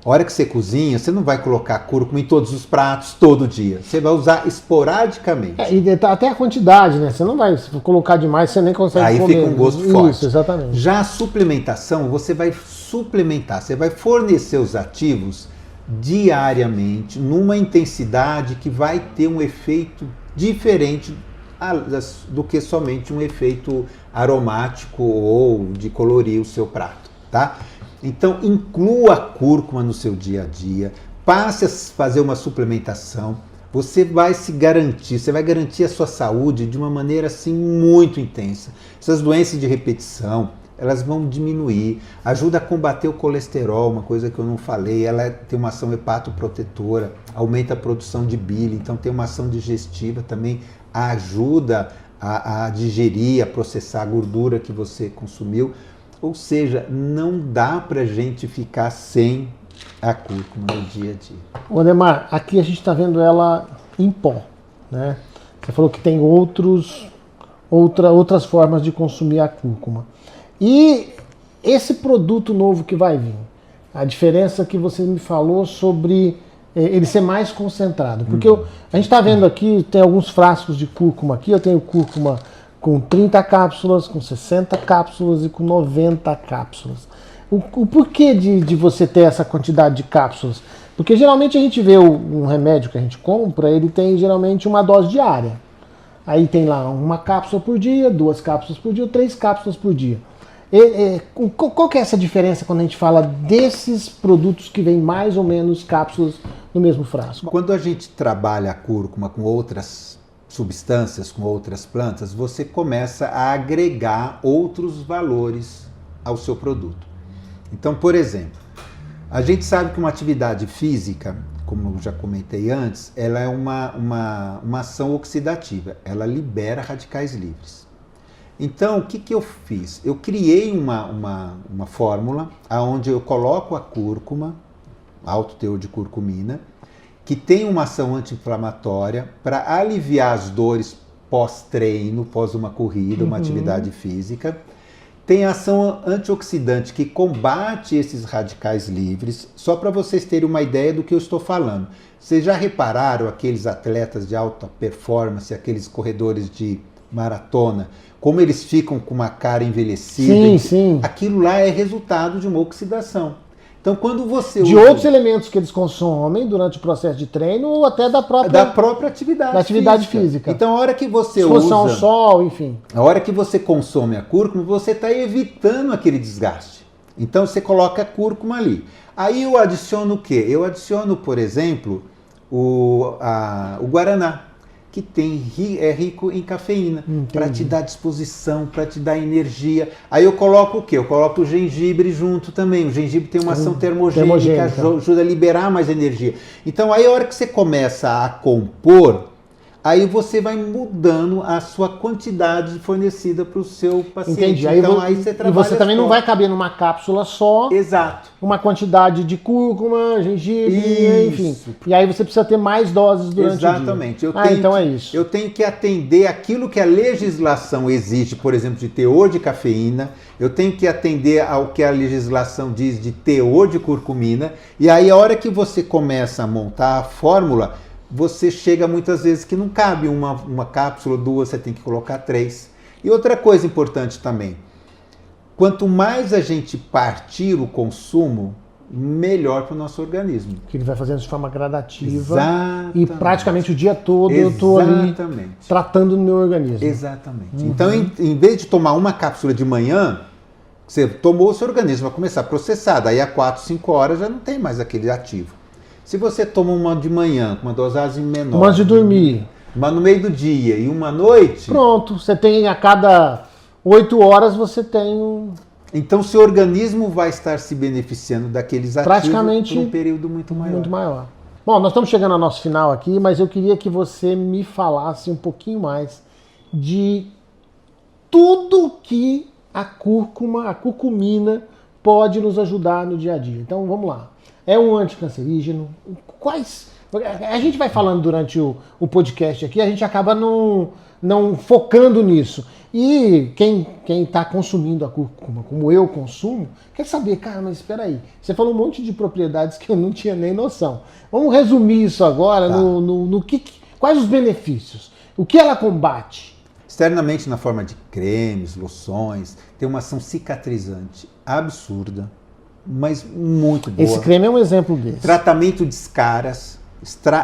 Speaker 2: A hora que você cozinha, você não vai colocar cúrcuma em todos os pratos todo dia. Você vai usar esporadicamente.
Speaker 1: E até a quantidade, né? Você não vai colocar demais, você nem consegue comer.
Speaker 2: Aí fica um gosto forte.
Speaker 1: Isso, exatamente.
Speaker 2: Já a suplementação, você vai suplementar, você vai fornecer os ativos diariamente, numa intensidade que vai ter um efeito diferente do que somente um efeito aromático ou de colorir o seu prato, tá? Então, inclua a cúrcuma no seu dia a dia, passe a fazer uma suplementação, você vai se garantir, você vai garantir a sua saúde de uma maneira assim muito intensa. Essas doenças de repetição, elas vão diminuir, ajuda a combater o colesterol, uma coisa que eu não falei, ela tem uma ação hepatoprotetora, aumenta a produção de bile, então tem uma ação digestiva também, ajuda a digerir, a processar a gordura que você consumiu. Ou seja, não dá pra gente ficar sem a cúrcuma no dia a dia.
Speaker 1: Ô Ademar, aqui a gente está vendo ela em pó, né? Você falou que tem outras formas de consumir a cúrcuma. E esse produto novo que vai vir, a diferença que você me falou sobre ele ser mais concentrado. Porque a gente está vendo aqui, tem alguns frascos de cúrcuma aqui, eu tenho cúrcuma com 30 cápsulas, com 60 cápsulas e com 90 cápsulas. O porquê de você ter essa quantidade de cápsulas? Porque geralmente a gente vê um remédio que a gente compra, ele tem geralmente uma dose diária. Aí tem lá uma cápsula por dia, 2 cápsulas por dia, 3 cápsulas por dia. Qual que é essa diferença quando a gente fala desses produtos que vêm mais ou menos cápsulas no mesmo frasco?
Speaker 2: Quando a gente trabalha a cúrcuma com outras substâncias, com outras plantas, você começa a agregar outros valores ao seu produto. Então, por exemplo, a gente sabe que uma atividade física, como eu já comentei antes, ela é uma ação oxidativa, ela libera radicais livres. Então, o que eu fiz? Eu criei uma fórmula onde eu coloco a cúrcuma, alto teor de curcumina, que tem uma ação anti-inflamatória para aliviar as dores pós-treino, pós uma corrida, uma atividade física. Tem ação antioxidante que combate esses radicais livres. Só para vocês terem uma ideia do que eu estou falando. Vocês já repararam aqueles atletas de alta performance, aqueles corredores de maratona, como eles ficam com uma cara envelhecida?
Speaker 1: Sim, sim.
Speaker 2: Aquilo lá é resultado de uma oxidação. Então, quando você
Speaker 1: de outros elementos que eles consomem durante o processo de treino ou até da própria atividade física.
Speaker 2: Então, a hora que você
Speaker 1: exposição ao sol, enfim.
Speaker 2: A hora que você consome a cúrcuma, você está evitando aquele desgaste. Então, você coloca a cúrcuma ali. Aí eu adiciono o quê? Eu adiciono, por exemplo, o guaraná, que é rico em cafeína, para te dar disposição, para te dar energia. Aí eu coloco o quê? Eu coloco o gengibre junto também. O gengibre tem uma ação termogênica, ajuda a liberar mais energia. Então aí a hora que você começa a compor, aí você vai mudando a sua quantidade fornecida para o seu paciente.
Speaker 1: Entendi.
Speaker 2: Então aí você trabalha.
Speaker 1: E você também não vai caber numa cápsula só.
Speaker 2: Exato.
Speaker 1: Uma quantidade de cúrcuma, gengibre, enfim. E aí você precisa ter mais doses durante
Speaker 2: Exatamente.
Speaker 1: o dia. Então é isso.
Speaker 2: Eu tenho que atender aquilo que a legislação exige, por exemplo, de teor de cafeína. Eu tenho que atender ao que a legislação diz de teor de curcumina. E aí a hora que você começa a montar a fórmula, você chega muitas vezes que não cabe uma cápsula, duas, você tem que colocar 3. E outra coisa importante também, quanto mais a gente partir o consumo, melhor para o nosso organismo.
Speaker 1: Que ele vai fazendo de forma gradativa.
Speaker 2: Exatamente.
Speaker 1: E praticamente o dia todo eu estou ali tratando no meu organismo.
Speaker 2: Exatamente. Então, em vez de tomar uma cápsula de manhã, você tomou, o seu organismo vai começar a processar. Daí a 4, 5 horas já não tem mais aquele ativo. Se você toma uma de manhã, com uma dosagem menor,
Speaker 1: uma de dormir,
Speaker 2: uma no meio do dia e uma à noite...
Speaker 1: Pronto, você tem a cada 8 horas você tem
Speaker 2: Então, seu organismo vai estar se beneficiando daqueles ativos por um período muito maior.
Speaker 1: Bom, nós estamos chegando ao nosso final aqui, mas eu queria que você me falasse um pouquinho mais de tudo que a curcumina pode nos ajudar no dia a dia. Então, vamos lá. É um anticancerígeno? A gente vai falando durante o podcast aqui, a gente acaba não focando nisso. E quem está consumindo a cúrcuma, como eu consumo, quer saber, cara, mas espera aí. Você falou um monte de propriedades que eu não tinha nem noção. Vamos resumir isso agora quais os benefícios? O que ela combate?
Speaker 2: Externamente, na forma de cremes, loções, tem uma ação cicatrizante absurda, mas muito boa.
Speaker 1: Esse creme é um exemplo desse.
Speaker 2: Tratamento de escaras.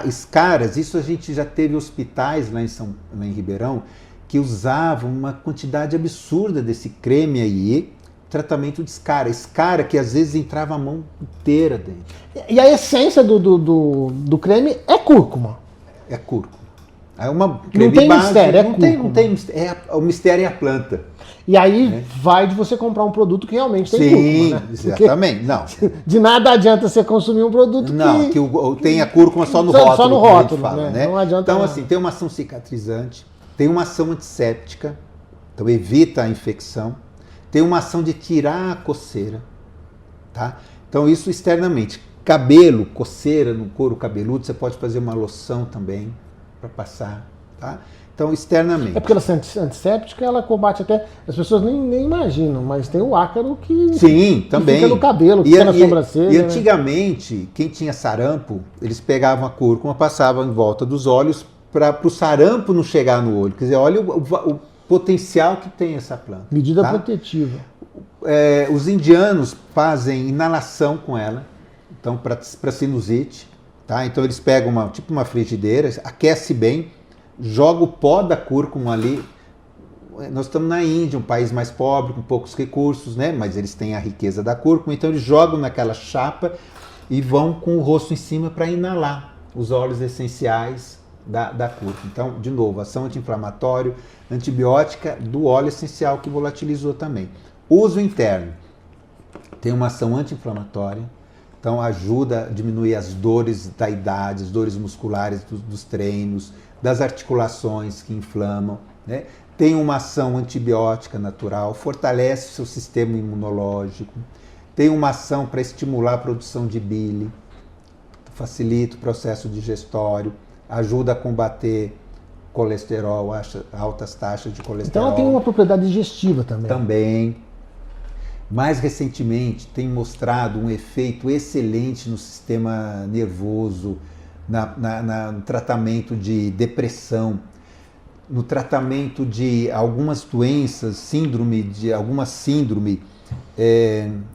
Speaker 2: Escaras, isso a gente já teve hospitais lá em Ribeirão que usavam uma quantidade absurda desse creme aí, tratamento de escara. Escara que às vezes entrava a mão inteira dentro.
Speaker 1: E a essência do creme é cúrcuma.
Speaker 2: É cúrcuma. É uma creme
Speaker 1: não tem
Speaker 2: base,
Speaker 1: mistério, é cúrcuma.
Speaker 2: Não tem mistério. O mistério é a planta.
Speaker 1: E aí vai de você comprar um produto que realmente tem cúrcuma, né?
Speaker 2: Exatamente. Não.
Speaker 1: De nada adianta você consumir um produto
Speaker 2: que tem a cúrcuma só no rótulo.
Speaker 1: Só no rótulo,
Speaker 2: fala, né?
Speaker 1: Não adianta
Speaker 2: então, assim, tem uma ação cicatrizante, tem uma ação antisséptica, então evita a infecção, tem uma ação de tirar a coceira, tá? Então, isso externamente. Cabelo, coceira no couro cabeludo, você pode fazer uma loção também para passar, tá? Então, externamente.
Speaker 1: É porque ela é antisséptica, ela combate até... As pessoas nem imaginam, mas tem o ácaro que...
Speaker 2: Sim, também.
Speaker 1: Que fica no cabelo, que fica na sobrancelha.
Speaker 2: E antigamente, quem tinha sarampo, eles pegavam a cúrcuma, passavam em volta dos olhos para o sarampo não chegar no olho. Quer dizer, olha o potencial que tem essa planta.
Speaker 1: Medida protetiva.
Speaker 2: Os indianos fazem inalação com ela, então para sinusite, tá? Então eles pegam uma frigideira, aquece bem, joga o pó da cúrcuma ali, nós estamos na Índia, um país mais pobre, com poucos recursos, né? Mas eles têm a riqueza da cúrcuma, então eles jogam naquela chapa e vão com o rosto em cima para inalar os óleos essenciais da cúrcuma. Então, de novo, ação anti-inflamatório, antibiótica do óleo essencial que volatilizou também. Uso interno. Tem uma ação anti-inflamatória, então ajuda a diminuir as dores da idade, as dores musculares dos treinos, das articulações que inflamam, né? Tem uma ação antibiótica natural, fortalece o seu sistema imunológico, tem uma ação para estimular a produção de bile, facilita o processo digestório, ajuda a combater colesterol, altas taxas de colesterol.
Speaker 1: Então ela tem uma propriedade digestiva também.
Speaker 2: Também. Mais recentemente tem mostrado um efeito excelente no sistema nervoso, no tratamento de depressão, no tratamento de algumas doenças,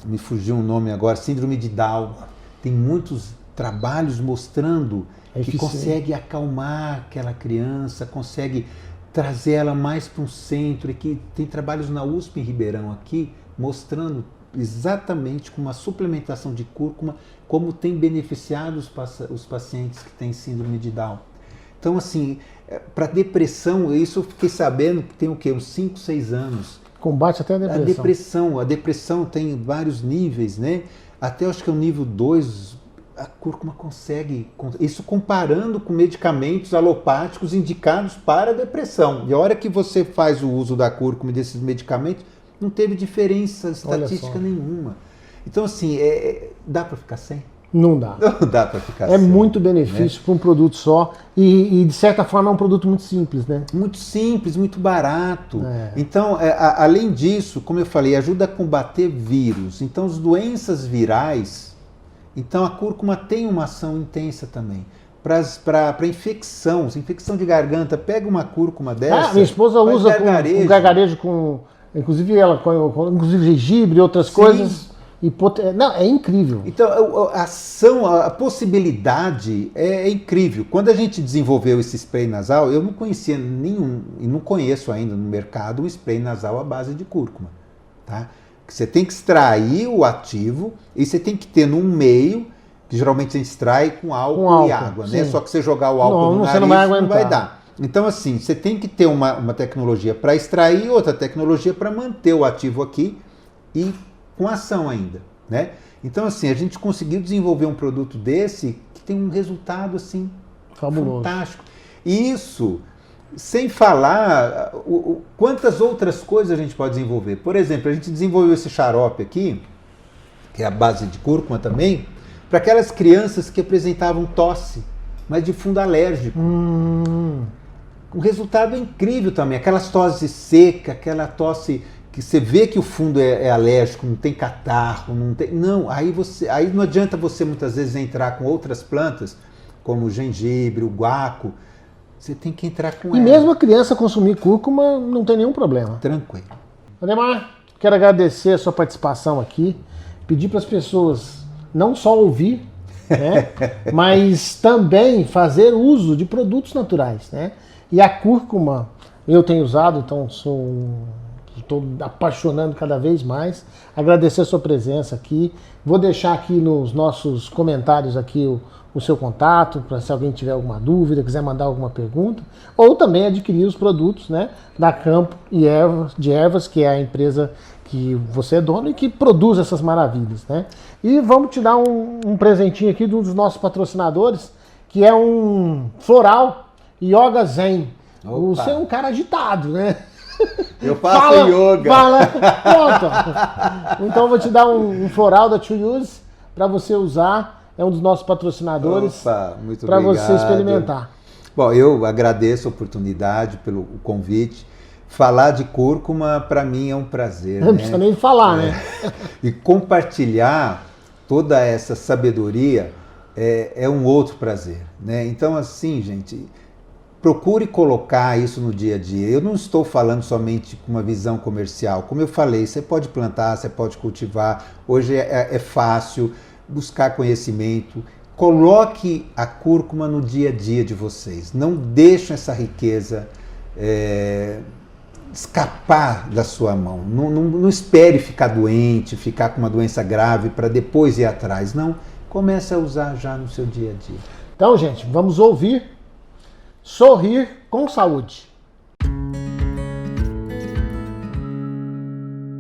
Speaker 2: me fugiu o nome agora, síndrome de Down. Tem muitos trabalhos mostrando que consegue acalmar aquela criança, consegue trazer ela mais para um centro, e que tem trabalhos na USP em Ribeirão aqui, mostrando exatamente com uma suplementação de cúrcuma como tem beneficiado os pacientes que têm síndrome de Down. Então, assim, para depressão, isso eu fiquei sabendo que tem o quê? Uns 5, 6 anos.
Speaker 1: Combate até a depressão.
Speaker 2: A depressão tem vários níveis, né? Até acho que o nível 2, a cúrcuma consegue, isso comparando com medicamentos alopáticos indicados para a depressão. E a hora que você faz o uso da cúrcuma e desses medicamentos, não teve diferença estatística nenhuma. Então, assim, dá para ficar sem?
Speaker 1: Não dá.
Speaker 2: Não dá para ficar sem.
Speaker 1: É muito benefício, né, para um produto só e, de certa forma, é um produto muito simples, né?
Speaker 2: Muito simples, muito barato. Então, além disso, como eu falei, ajuda a combater vírus. Então, as doenças virais, então a cúrcuma tem uma ação intensa também. Para infecção de garganta, pega uma cúrcuma dessa.
Speaker 1: Minha esposa usa com gargarejo com... Inclusive ela inclusive gengibre e outras coisas. Não, é incrível.
Speaker 2: Então, a possibilidade é incrível. Quando a gente desenvolveu esse spray nasal, eu não conhecia nenhum, e não conheço ainda no mercado, um spray nasal à base de cúrcuma. Tá? Você tem que extrair o ativo e você tem que ter num meio, que geralmente a gente extrai com álcool e água, né? Só que você jogar o álcool no nariz não vai dar. Então, assim, você tem que ter uma tecnologia para extrair e outra tecnologia para manter o ativo aqui e com ação ainda, né? Então, assim, a gente conseguiu desenvolver um produto desse que tem um resultado, assim,
Speaker 1: fabuloso,
Speaker 2: fantástico. E isso, sem falar quantas outras coisas a gente pode desenvolver. Por exemplo, a gente desenvolveu esse xarope aqui, que é a base de cúrcuma também, para aquelas crianças que apresentavam tosse, mas de fundo alérgico. O resultado é incrível também, aquelas tosse seca, aquela tosse que você vê que o fundo é alérgico, não tem catarro, não tem... Não, aí não adianta você muitas vezes entrar com outras plantas, como o gengibre, o guaco, você tem que entrar com ela.
Speaker 1: E mesmo a criança consumir cúrcuma não tem nenhum problema.
Speaker 2: Tranquilo.
Speaker 1: Ademar, quero agradecer a sua participação aqui, pedir para as pessoas não só ouvir, né, mas também fazer uso de produtos naturais, né? E a cúrcuma eu tenho usado, então estou apaixonando cada vez mais. Agradecer a sua presença aqui. Vou deixar aqui nos nossos comentários aqui o seu contato, para se alguém tiver alguma dúvida, quiser mandar alguma pergunta, ou também adquirir os produtos, né, da Campo de Ervas, que é a empresa que você é dono e que produz essas maravilhas, né? E vamos te dar um presentinho aqui de um dos nossos patrocinadores, que é um floral Yoga Zen. Você é um cara agitado, né?
Speaker 2: Eu faço yoga.
Speaker 1: Pronto. Então eu vou te dar um floral da To Use para você usar. É um dos nossos patrocinadores.
Speaker 2: Muito
Speaker 1: para
Speaker 2: obrigado.
Speaker 1: Você experimentar.
Speaker 2: Bom, eu agradeço a oportunidade, pelo convite. Falar de cúrcuma, para mim, é um prazer.
Speaker 1: Não precisa nem falar, né?
Speaker 2: E compartilhar toda essa sabedoria é um outro prazer, né? Então, assim, gente, procure colocar isso no dia a dia. Eu não estou falando somente com uma visão comercial. Como eu falei, você pode plantar, você pode cultivar. Hoje é fácil buscar conhecimento. Coloque a cúrcuma no dia a dia de vocês. Não deixem essa riqueza escapar da sua mão. Não espere ficar doente, ficar com uma doença grave para depois ir atrás. Não, comece a usar já no seu dia a dia.
Speaker 1: Então, gente, vamos ouvir Sorrir com Saúde.